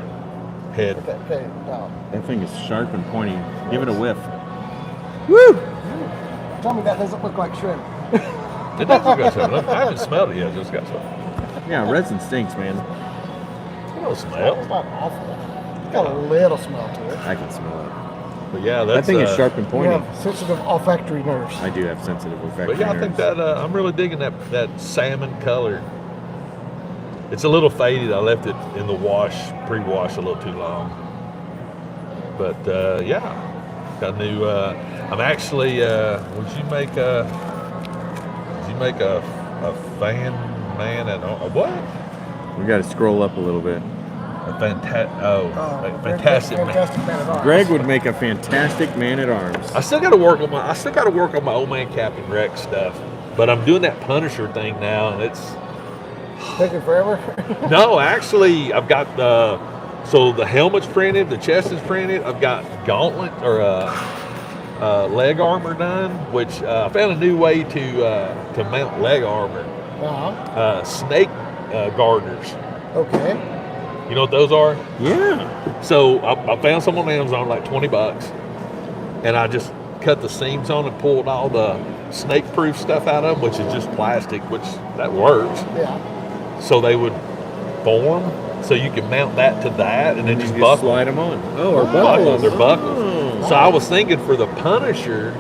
head. Okay, no. That thing is sharp and pointy. Give it a whiff. Woo! Tell me that doesn't look like Shredder. It does look like something. I haven't smelled it yet. Just got some. Yeah, resin stinks, man. It don't It's smell. not awful. It's got a little smell to it. I can smell it. But yeah, That that's thing is sharp and You pointy. have sensitive olfactory nerves. I do have sensitive olfactory But yeah, I think nerves. that I'm really digging that salmon color. It's a little faded. I left it in the wash, pre-wash, a little too long. But yeah, got new. I'm actually. Would you make a fan man and a what? We got to scroll up a little bit. A fantastic man. Fantastic man at arms. Greg would make a fantastic man at arms. I still got to work on my old man Captain Rex stuff. But I'm doing that Punisher thing now, and it's. Taking forever. No, actually, I've got so the helmet's printed, the chest is printed. I've got gauntlet or leg armor done, which I found a new way to mount leg armor. Snake garters. Okay. You know what those are? Yeah. So I found some on Amazon, like $20, and I just cut the seams on and pulled all the snake-proof stuff out of them, which is just plastic, which that works. Yeah. So they would form, so you can mount that to that, and then just You buckle. slide them on. Oh, or Buckles, buckles. they're buckles. Oh. So I was thinking for the Punisher,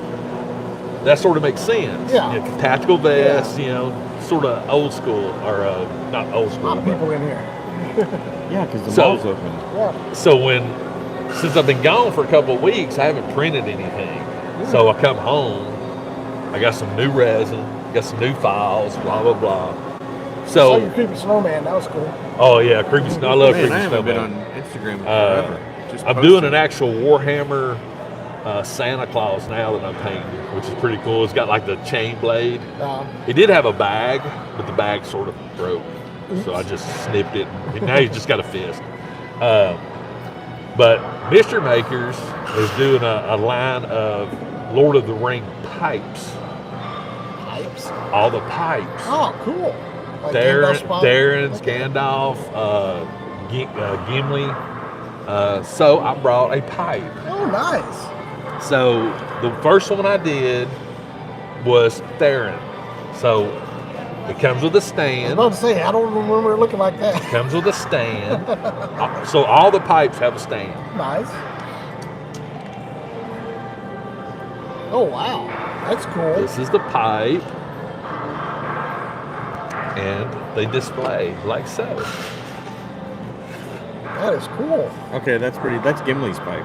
that sort of makes sense. Yeah. You know, tactical vest, you know, sort of old school, or not old A school. lot of people in here. Yeah, because the So- mall's open. Yeah. So since I've been gone for a couple of weeks, I haven't printed anything. So I come home, I got some new resin, got some new files, blah blah blah. So So, your creepy snowman, that was cool. oh yeah, creepy snow. I love Man, creepy I haven't been snowman. on Instagram in forever. Just I'm posting. doing an actual Warhammer Santa Claus now that I'm painting, which is pretty cool. It's got like the chain blade. It did have a bag, but the bag sort of broke. So I just snipped it. And now he's just got a fist. But Mystery Makers is doing a line of Lord of the Ring pipes. Pipes. All the pipes. Oh, cool. Like Darren, Gandalf's pipe? Darren's, Okay. Gandalf, Gimli. So I brought a pipe. Oh, nice. So the first one I did was Theron. So it comes with a I was stand. about to say, I don't remember it looking like that. Comes with a stand. So all the pipes have a stand. Nice. Oh, wow. That's cool. This is the pipe. And they display like so. That is cool. Okay, that's pretty. That's Gimli's pipe.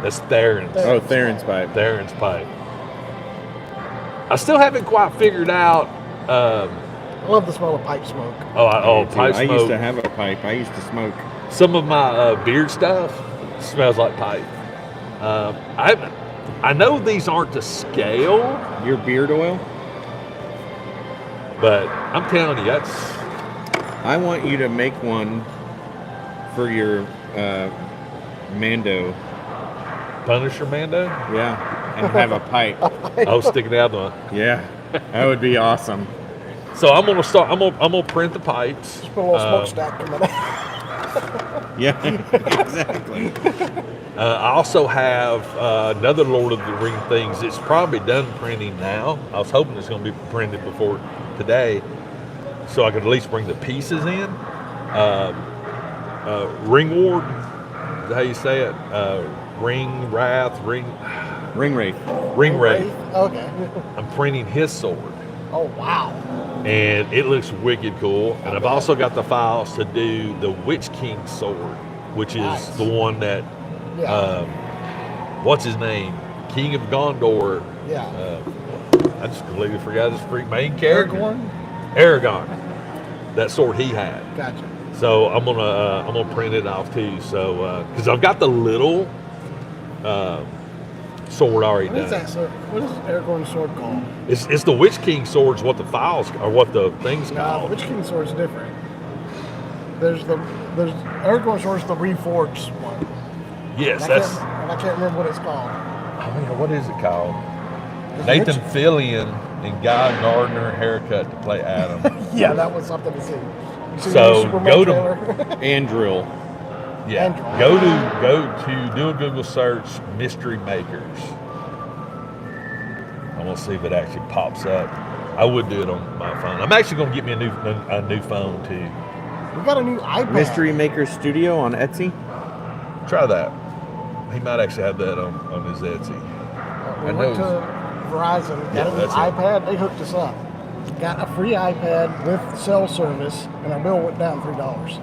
That's Theron's. Theron. Oh, Theron's pipe. Theron's pipe. I still haven't quite figured out. I love the smell of pipe smoke. Pipe I smoke. used to have a pipe. I used to smoke. Some of my beard stuff smells like pipe. I know these aren't to scale, Your beard oil? but I'm telling you, that's I want you to make one for your Mando. Punisher Mando. Yeah. And have a pipe. Oh, sticking out the. Yeah. That would be awesome. So I'm gonna start. I'm gonna print the pipes. Just put a little smokestack coming out. Yeah, exactly. I also have another Lord of the Ring things. It's probably done printing now. I was hoping it's going to be printed before today, so I could at least bring the pieces in. Ring Ward, is that how you say it? Ring Wrath, Ring Wraith. Ring Wraith. Okay. I'm printing his sword, Oh, wow. and it looks wicked cool. And I've also got the files to do the Witch King sword, which is Nice. the one that, Yeah. what's his name? King of Gondor. Yeah. I just completely forgot his main character. Aragorn? Aragon. That sword he had. Gotcha. So I'm gonna print it off too. So because I've got the little sword already What is done. that sword? What is Aragorn's sword called? It's the Witch King sword's what the files or what the thing's No, called. Witch King sword's different. There's Aragorn's sword's the reforged one. Yes, And that's. I can't remember what it's called. I mean, what is it called? Is Nathan Witch- Fillion and Guy Gardner haircut to play Adam. Yeah, that was something to see. You see So, the Superman go to- trailer? And drill. Yeah, Android. go to do a Google search, mystery makers. I'm gonna see if it actually pops up. I would do it on my phone. I'm actually gonna get me a new phone too. We got a new iPad. Mystery Maker Studio on Etsy. Try that. He might actually have that on his Etsy. We I went know. to Verizon, got Yeah, a new that's it. iPad. They hooked us up. Got a free iPad with cell service, and our bill went down $3.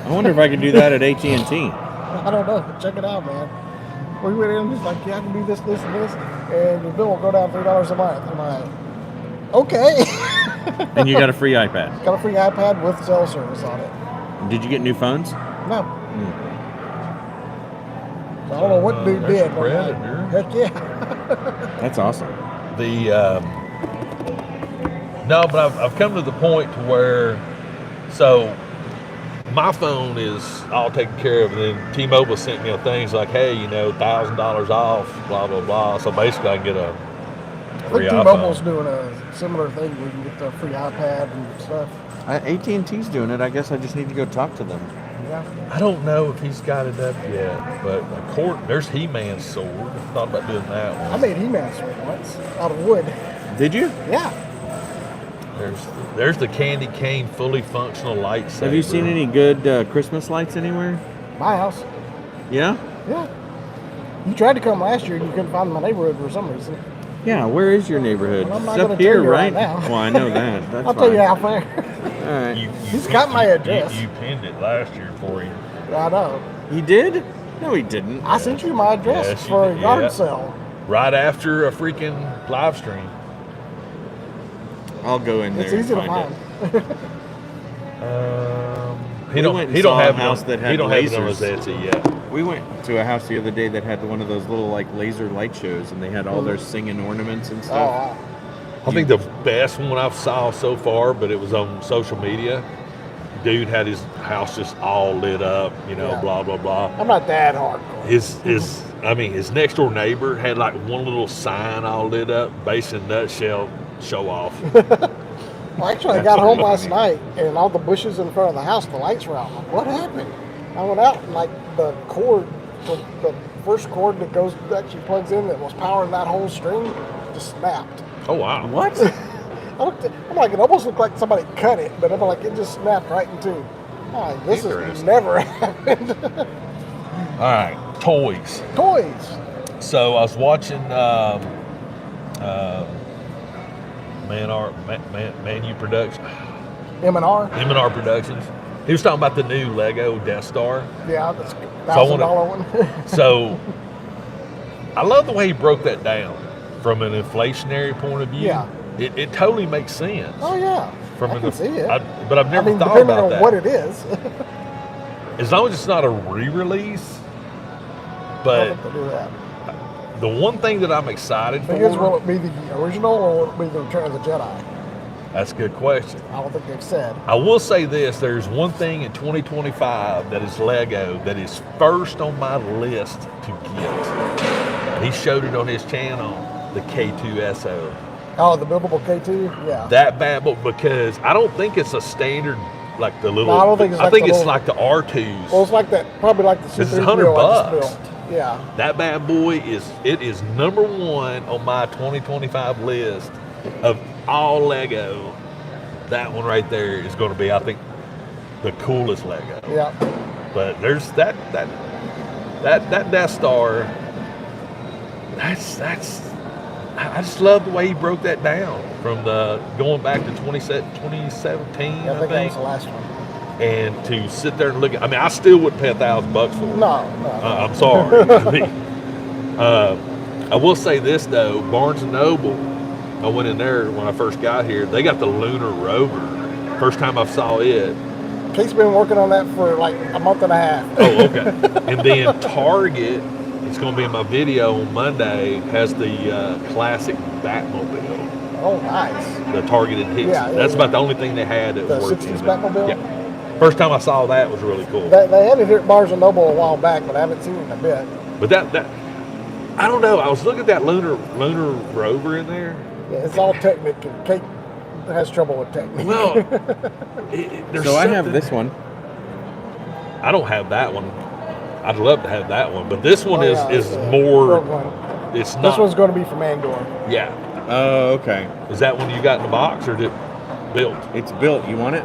I wonder if I could do that at AT&T. I don't know. Check it out, man. We went in and it's like, yeah, I can do this, this, and this, and your bill will go down $3 a month. I'm like, okay. And you got a free iPad. Got a free iPad with cell service on it. Did you get new phones? No. So I don't know what dude There's did. a but I'm like, Predator. heck yeah. That's awesome. No, but I've come to the point to where, so my phone is all taken care of, and then T-Mobile sent me a things like, hey, $1,000 off, blah blah blah. So basically, I can get a I free think T-Mobile's iPhone. doing a similar thing where you can get the free iPad and stuff. AT&T's doing it. I guess I just need to go talk to them. Yeah. I don't know if he's got it up yet, but there's He-Man's sword. I thought about doing that one. I made He-Man sword once out of wood. Did you? Yeah. There's the candy cane fully functional lightsaber. Have you seen any good Christmas lights anywhere? My house. Yeah? Yeah. You tried to come last year and you couldn't find my neighborhood for some reason. Yeah, where is your neighborhood? Well, I'm not It's gonna up here, tell you right? right now. Well, I know that. That's I'll fine. tell you how far. All right. He's got my address. You pinned it last year for him. I know. He did? No, he didn't. I sent you my address Yes, you for a did, yard yeah. sale. Right after a freaking live stream. I'll go in there It's easy to and find. it. He We don't. went and He don't saw a have house it that on, had He don't have it on his lasers. Etsy yet. We went to a house the other day that had one of those little like laser light shows, and they had all their singing ornaments and Oh, stuff. wow. I think the best one I've saw so far, but it was on social media. Dude had his house just all lit up, Yeah. blah blah blah. I'm not that hardcore. His next door neighbor had like one little sign all lit up, Basin Nutshell Show Off. Well, actually, I got home last night and all the bushes in front of the house, the lights were out. I'm like, what happened? I went out and like the cord, the first cord that actually plugs in that was powering that whole string just snapped. Oh wow! What? I'm like, it almost looked like somebody cut it, but I'm like, it just snapped right in two. I'm like, this has Interesting. never happened. All right, toys. Toys. So I was watching Manu Production, M&R. M&R Productions. He was talking about the new Lego Death Star. Yeah, that's I wanna- $1,000 one. So I love the way he broke that down from an inflationary point of view. Yeah. It totally makes sense. Oh yeah, From I an- can see it. but I've I never mean, thought depending about on that. what it is. As long as it's not a re-release. I But don't think they do that. the one thing that I'm excited Thing is, will for, it be the original or will it be the Return of the Jedi? that's a good question. I don't think they've said. I will say this, there's one thing in 2025 that is Lego that is first on my list to get. He showed it on his channel, the K2SO. Oh, the buildable K2? Yeah. That bad boy, because I don't think it's a standard, like the little, No, I don't think it's I like think the it's little- like the R2s. Well, it's like that, probably like the This is C3PO $100 I bucks. just built. Yeah. That bad boy is number one on my 2025 list of all Lego. That one right there is going to be, I think, the coolest Lego. Yeah. But there's that Death Star. I just love the way he broke that down from the going back to 2017, Yeah, I I think that was think, the last one. and to sit there and look at. I mean, I still wouldn't pay $1,000 for it. No. I'm sorry. I will say this though, Barnes and Noble. I went in there when I first got here. They got the Lunar Rover. First time I saw it. Kate's been working on that for like a month and a half. Oh, okay. And then Target it's going to be in my video on Monday, has the classic Batmobile, Oh, nice. the targeted hits. Yeah, That's yeah. about the only thing they had that The worked. 60s Batmobile? Yeah. First time I saw that was really cool. They had it here at Barnes & Noble a while back, but I haven't seen it in a bit. But that I don't know. I was looking at that lunar rover in there. Yeah, it's all technique, and Kate has trouble with technique. Well, there's So I have something- this one. I don't have that one. I'd love to have that one, but this one is it's a more. Rogue One. It's not. This one's going to be from Andor. Yeah. Oh, okay. Is that one you got in the box or did built? It's built. You want it?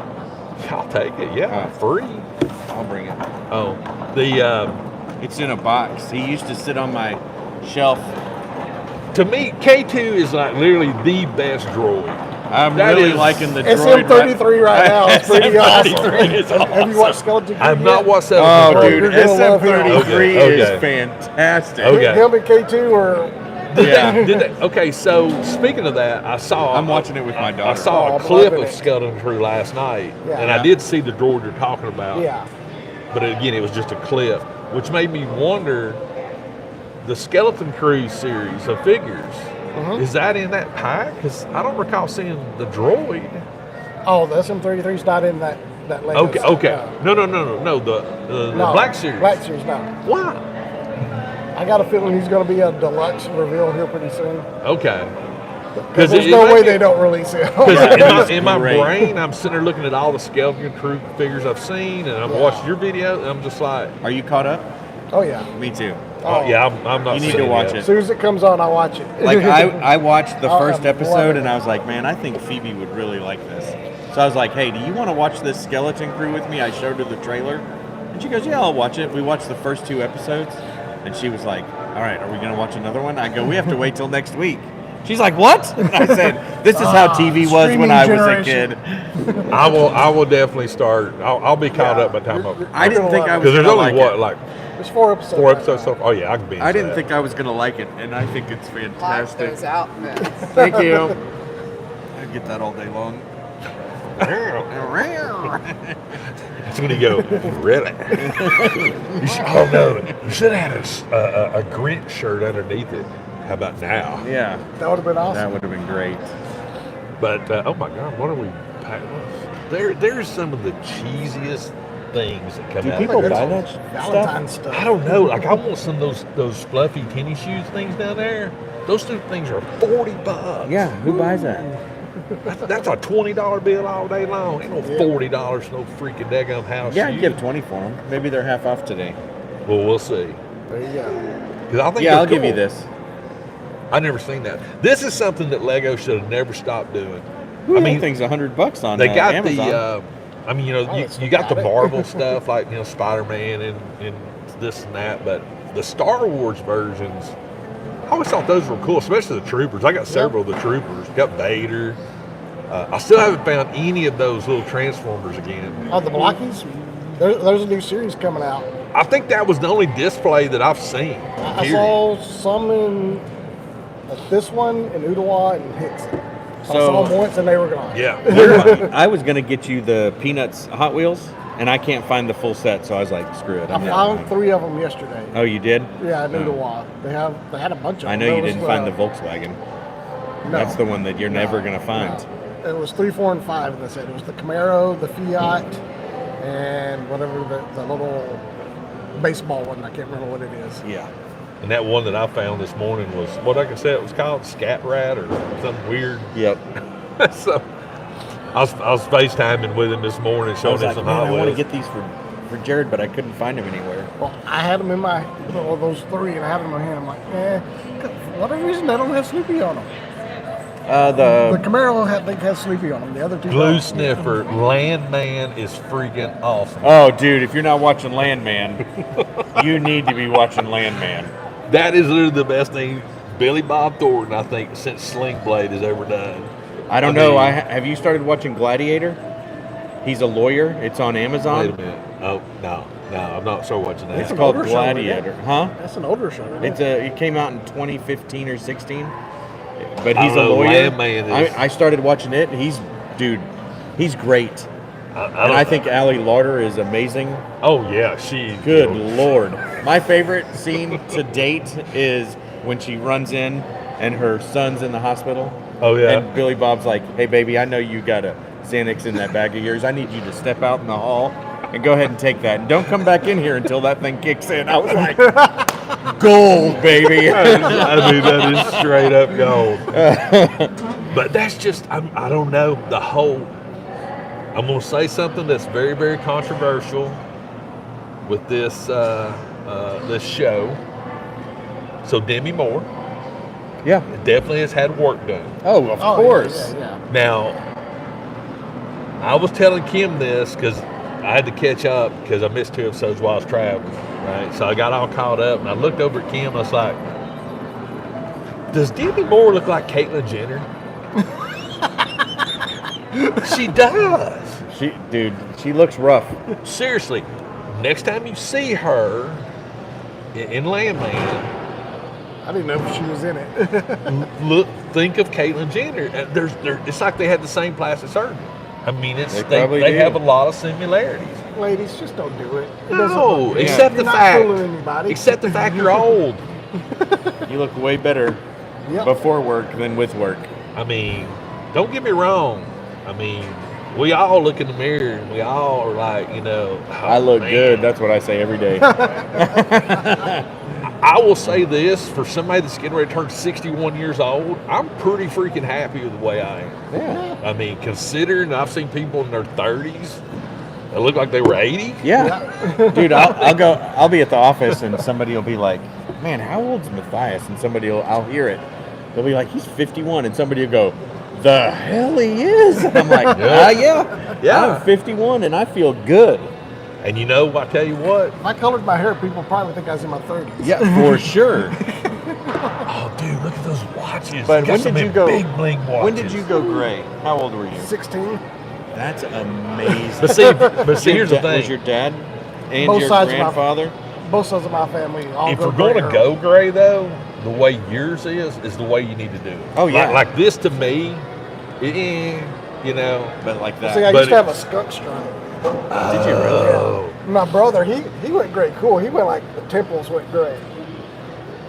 I'll take it. Yeah, Oh. free. I'll bring it. Oh, the It's in a box. He used to sit on my shelf. to me K2 is like literally the best droid. I'm That really is- liking the It's droid. M33 right now. It's pretty awesome. SM33 is Have you watched Skeleton Crew I've yet? not watched that. Oh, one. dude, You're gonna love him. SM33 Okay, is okay. fantastic. Okay. Him and K2 are... Yeah. Did they, okay, so speaking of that, I saw. I'm watching it with my I daughter. saw Oh, a I'm clip loving of it. Skeleton Crew last night, Yeah. and I did see the droid you're talking about. Yeah. But again, it was just a clip, which made me wonder. The Skeleton Crew series of figures, is that in that pack? Because I don't recall seeing the droid. Oh, the SM33 is not in that Lego Okay, set, okay. No. The No, Black series. Black Series, no. Why? I got a feeling he's going to be a deluxe reveal here pretty soon. Okay. Because there's no way they don't release it. Because in my Great. brain, I'm sitting there looking at all the Skeleton Crew figures I've seen, and I'm Yeah. watching your video, and I'm just like, Are you caught up? Oh, yeah. Me too. oh, yeah, I'm not. You need seeing to watch yet. it. As soon as it comes on, I'll watch it. Like I watched the Oh, first I'm episode loving and it. I was like, man, I think Phoebe would really like this. So I was like, hey, do you want to watch this Skeleton Crew with me? I showed her the trailer, and she goes, yeah, I'll watch it. We watched the first 2 episodes, and she was like, all right, are we gonna watch another one? I go, we have to wait till next week. She's like, what? And I said, this is how TV was when streaming I was a generation. kid. I will definitely start. I'll be caught up by the time I didn't think I was because there's gonna only like it. like There's 4 episodes. 4 right episodes. now. So, oh yeah, I can be. I didn't think I was gonna like it, and I think it's Like fantastic. those outfits. Thank you. I get that all day long. That's when you go, really? You should, oh no, you should have had a Grinch shirt underneath it. How about now? Yeah, That would have been awesome. that would have been great. But oh my God, what are we? There's some of the cheesiest things that come Do out. people of buy this. that stuff? Valentine's stuff. I don't know. Like I want some of those fluffy tennis shoes things down there. Those 2 things are $40. Yeah, who buys that? That's a $20 bill all day long. Ain't no $40 no freaking daggum house. Yeah, I'd shoe. give 20 for them. Maybe they're half off today. Well, we'll see. There you go. 'Cause I think Yeah, they're I'll give you cool. this. I never seen that. This is something that Lego should have never stopped doing. I I mean, mean, thing's $100 on they got Amazon. the. I mean, you know, Oh, you, it's you got the got it. Marvel stuff like Spider-Man and this and that, but the Star Wars versions, I always thought those were cool, especially the Troopers. I got several of the Troopers. Got Vader. I still haven't found any of those little Transformers again. Oh, the Blockies? There's a new series coming out. I think that was the only display that I've seen. I period. saw some in this one in Ottawa and Hicks. I So- saw them once and they were gone. Yeah. I was going to get you the Peanuts Hot Wheels, and I can't find the full set, so I was like, screw it. I I'm not found buying. 3 of them yesterday. Oh, you did? Yeah, in Oh. Ottawa. They had a bunch of them. I know There you was, didn't find the Volkswagen. No. That's the one that you're never going to find. No. It was 3, 4, and 5. They said it was the Camaro, the Fiat, and whatever the little baseball one. I can't remember what it is. Yeah. And that one that I found this morning was what I can say it was called Scat Rat or something weird. Yep. So I was FaceTiming with him this morning, I showing was him like, some man, Hot I want to Wheels. get these for Jared, but I couldn't find them anywhere. Well, I had them in my those 3, and I have them in my hand. I'm like, for whatever reason, they don't have Snoopy on them. The The Camaro has Snoopy on them. The other 2 Blue don't. Sniffer Landman is freaking awesome. Oh, dude, if you're not watching Landman, you need to be watching Landman. That is literally the best thing Billy Bob Thornton, I think, since Sling Blade has ever done. I don't I know. mean- Have you started watching Gladiator? He's a lawyer. It's on Amazon. Wait a minute. Oh no, I'm not sure watching that. It's an called older show, isn't it? Gladiator, huh? That's an older show. Isn't It came out in 2015 or 16. But I he's a don't know, lawyer. Landman is- I started watching it. He's great. I And don't- I think Allie Lauder is amazing. Oh yeah, she. Good Lord. My favorite scene to date is when she runs in and her son's in the hospital. Oh, yeah. And Billy Bob's like, "Hey, baby, I know you got a Xanax in that bag of yours. I need you to step out in the hall and go ahead and take that. And don't come back in here until that thing kicks in." I was like, gold, baby. I mean, that is straight up gold. But that's just, I don't know, the whole, I'm going to say something that's very, very controversial with this this show. So Demi Moore Yeah. definitely has had work done. Oh, of course. Yeah. Now, I was telling Kim this because I had to catch up because I missed 2 episodes while I was traveling, right? So I got all caught up, and I looked over at Kim, and I was like, does Demi Moore look like Caitlyn Jenner? She does. She looks rough. Seriously, next time you see her in Landman, I didn't know if she was in it. think of Caitlyn Jenner. It's like they had the same plastic surgery. I mean, They have a lot of similarities. Ladies, just don't do it. It doesn't No, look good. except the You're not fact, fooling anybody. except the fact you're old. You look way better Yep. before work than with work. I mean, don't get me wrong. I mean, we all look in the mirror and we all are like, oh, I look man. good. That's what I say every day. I will say this, for somebody that's getting ready to turn 61 years old, I'm pretty freaking happy with the way I am. Yeah. I mean, considering I've seen people in their 30s that look like they were 80. Yeah. Dude, I'll be at the office and somebody will be like, "Man, how old's Matthias?" And I'll hear it. They'll be like, "He's 51." And somebody will go, "The hell he is." And I'm like, Yeah. I'm 51 and I feel good. And I tell you what, If I colored my hair, people probably think I was in my 30s. Yeah, for sure. oh, dude, look at those watches. But They got when some did you big go? bling watches. When did you go gray? How old were you? 16. That's amazing. But see, here's the thing. Was your dad and Both your sides of my- grandfather? Both sides of my family all If go we're going gray to early. go gray, though, the way yours is the way you need to do it. Oh, yeah. Like this to me, But like that. See, I But used to have a skunk stripe. Did you really? Oh. My brother, he went gray cool. He went like the temples went gray.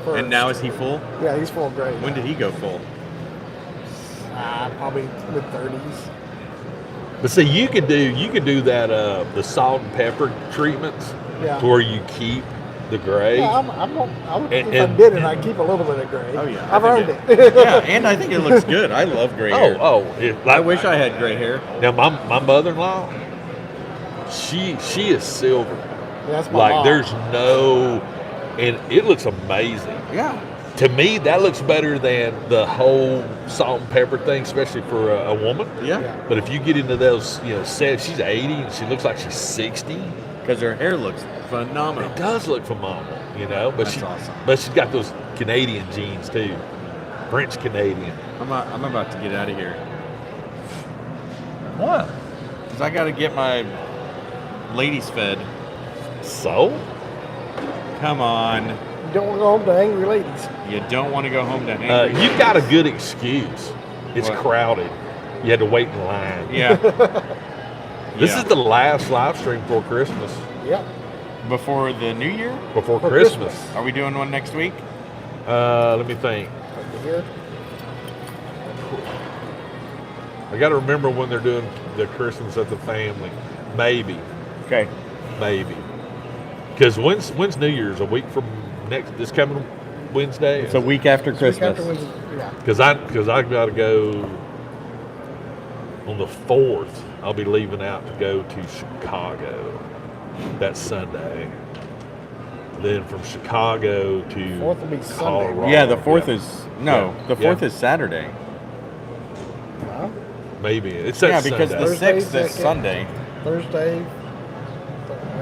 First. And now is he full? Yeah, he's full gray. When did he go full? Probably mid-30s. But see, you could do that the salt and pepper treatments Yeah. to where you keep the gray. Yeah, if I And- did it, I'd keep a little bit of gray. Oh, yeah. I've I earned think it. Yeah, and I think it looks good. I love gray hair. I wish I had gray hair. Now my mother-in-law, she is silver. That's my Like mom. there's no, and it looks amazing. Yeah. To me, that looks better than the whole salt and pepper thing, especially for a woman. Yeah. But if you get into those, she's 80 and she looks like she's 60. Because her hair looks phenomenal. It does look phenomenal, But That's awesome. But she's got those Canadian genes too, French Canadian. I'm about to get out of here. What? Because I got to get my ladies fed. So? Come on. You don't want to go home to angry ladies. You don't want to go home to hang. You've got a good excuse. It's What? crowded. You had to wait in line. Yeah. This Yeah. is the last live stream before Christmas. Yep. Before the new year? Before For Christmas. Christmas. Are we doing one next week? Let me think. Here. I got to remember when they're doing the Christmas at the family. Maybe. Okay. Maybe. Because when's New Year's? A week from this coming Wednesday? It's a week after Week Christmas. after Wednesday, yeah. Because I got to go on the 4th. I'll be leaving out to go to Chicago that Sunday. Then from Chicago to 4th will be Sunday. Colorado. Yeah, the 4th is... No, Yeah. the 4th Yeah. is Saturday. Huh? Maybe. It's that Yeah, because Sunday. the Thursday, 6th is second. Sunday. Thursday.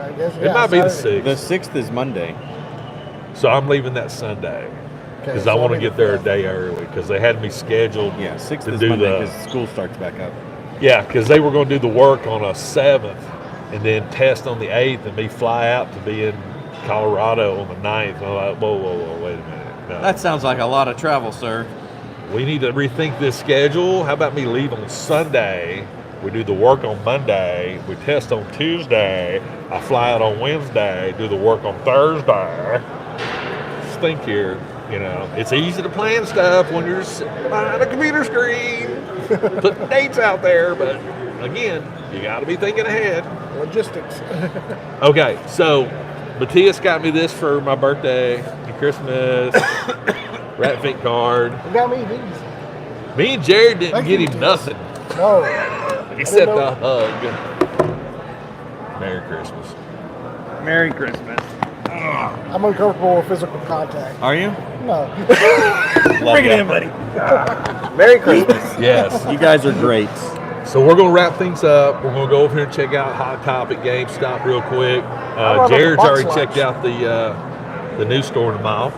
I guess. It might be the Saturday. 6th. The 6th is Monday. So I'm leaving that Sunday. Okay, Because so I want to I'll be get there a the day early. Because they had me scheduled. Yeah, 6th to is do Monday the- because school starts back up. Yeah, because they were going to do the work on a 7th and then test on the 8th and me fly out to be in Colorado on the 9th. And I'm like, whoa, wait a minute. No. That sounds like a lot of travel, sir. We need to rethink this schedule. How about me leave on Sunday We do the work on Monday. We test on Tuesday. I fly out on Wednesday. Do the work on Thursday. Just think here. You know, it's easy to plan stuff when you're sitting behind a computer screen, putting dates out there. But again, you got to be thinking ahead. Logistics. Okay, so Matthias got me this for my birthday and Christmas. Rat Fink card. You got me these. Me and Jared didn't Thank get you, him Matthias. nothing No. except know. a hug. Merry Christmas. Merry Christmas. I'm uncomfortable with physical contact. Are you? No. Bring it in, buddy. Merry Christmas. Yes. You guys are great. So we're going to wrap things up. We're going to go over here and check out Hot Topic GameStop real quick. love Jared's the box already lunch. checked out the new store in the mall.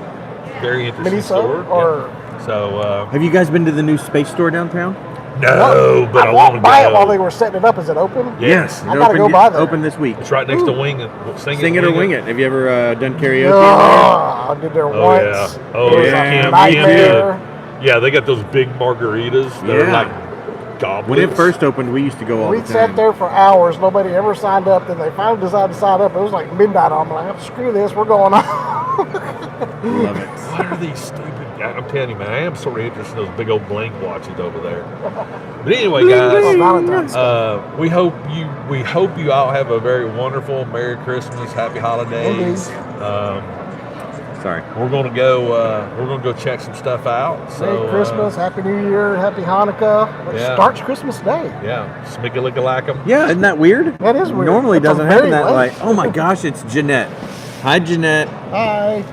Very interesting Miniso store. or- Yeah. So, Have you guys been to the new space store downtown? no, but I want walked to by go. it while they were setting it up. Is it open? Yes. I gotta go by there. Open this week. It's right next to Wing It. Sing it or wing it. Have you ever done karaoke? I did there Oh, once. yeah. Oh, It was yeah. a Kim, nightmare. Yeah, they got those big margaritas that are Yeah. like goblets. When it first opened, we used to go all We the time. sat there for hours. Nobody ever signed up. Then they finally decided to sign up. It was like midnight. I'm like, screw this. We're going on. Love it. What are these stupid? I'm telling you, man, I am sort of interested in those big old bling watches over there. But anyway, Oh, guys, Valentine's Day. we hope you all have a very wonderful Merry Christmas, Happy Holidays. Sorry. We're gonna go check some stuff out. So Merry Christmas, Happy New Year, Happy Hanukkah. It yeah. starts Christmas Day. Yeah, smicky-lick-a-lack-em. Yeah, isn't that weird? That is weird. Normally It's a doesn't happen very that late. like. Oh my gosh, it's Jeanette. Hi, Jeanette. Hi.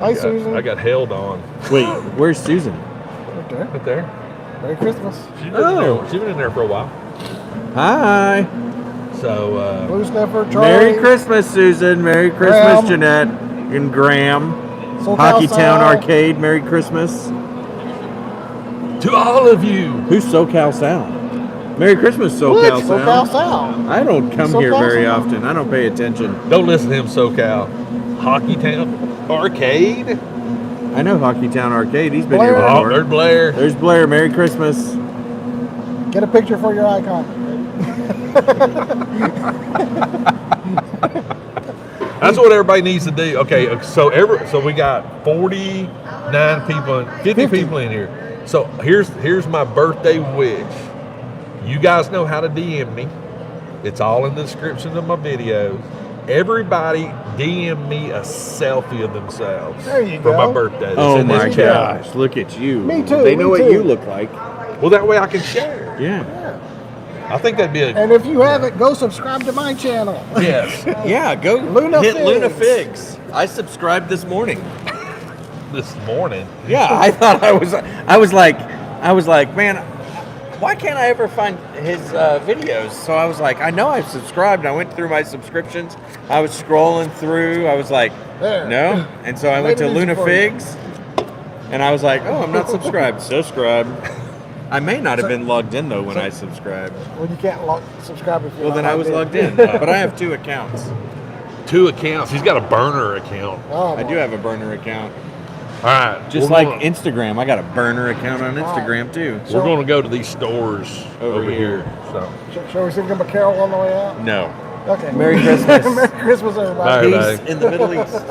Hi, Susan. I got held on. Wait, where's Susan? Right there. Right there. Merry Christmas. She's been in there for a while. Hi. So Blue Sniffer, Charlie. Merry Christmas, Susan. Merry Christmas, Graham. Jeanette and Graham. SoCal Hockey Town Sal. Arcade. Merry Christmas. to all of you, Who's SoCal Sal? Merry Christmas, SoCal Sal. SoCal Sal. I don't come here SoCal very Sal. often. I don't pay attention. don't listen to him, SoCal. Hockey Town Arcade. I know Hockey Town Arcade. He's been Blair. here Oh, before. there's Blair. There's Blair. Merry Christmas. Get a picture for your icon. That's what everybody needs to do. Okay, so we got 49 people, 50 people in here. So here's my birthday wish. You guys know how to DM me. It's all in the description of my videos. Everybody DM me a selfie of themselves There you for go. my birthday. That's Oh in this my challenge. gosh, look at you. Me too, They know me what too. you look like. Well, that way I can share. Yeah. I think that'd be a And if you haven't, go subscribe to my channel. yes. Yeah, go Luna hit Figs. Luna Figs. I subscribed this morning. This morning. Yeah, I thought I was like, man, why can't I ever find his videos? So I was like, I know I've subscribed. I went through my subscriptions. I was scrolling through. I was like, There. no. And so I went to Made it easy Luna for you. Figs, and I was like, oh, I'm not subscribed. Subscribe. I may not have been logged in though when I subscribed. Well, you can't subscribe if you're Well, not then I was logged in, but I have 2 accounts. 2 accounts. He's got a burner account. Oh, I do have a burner account. All right. Just we're like gonna- Instagram, I got a burner account on Instagram too. we're going to go to these stores Over over here. here. So. Shall we sing them a carol on the way out? No. Okay. Merry Christmas. Merry Christmas, everybody. Bye. Peace in the Middle East.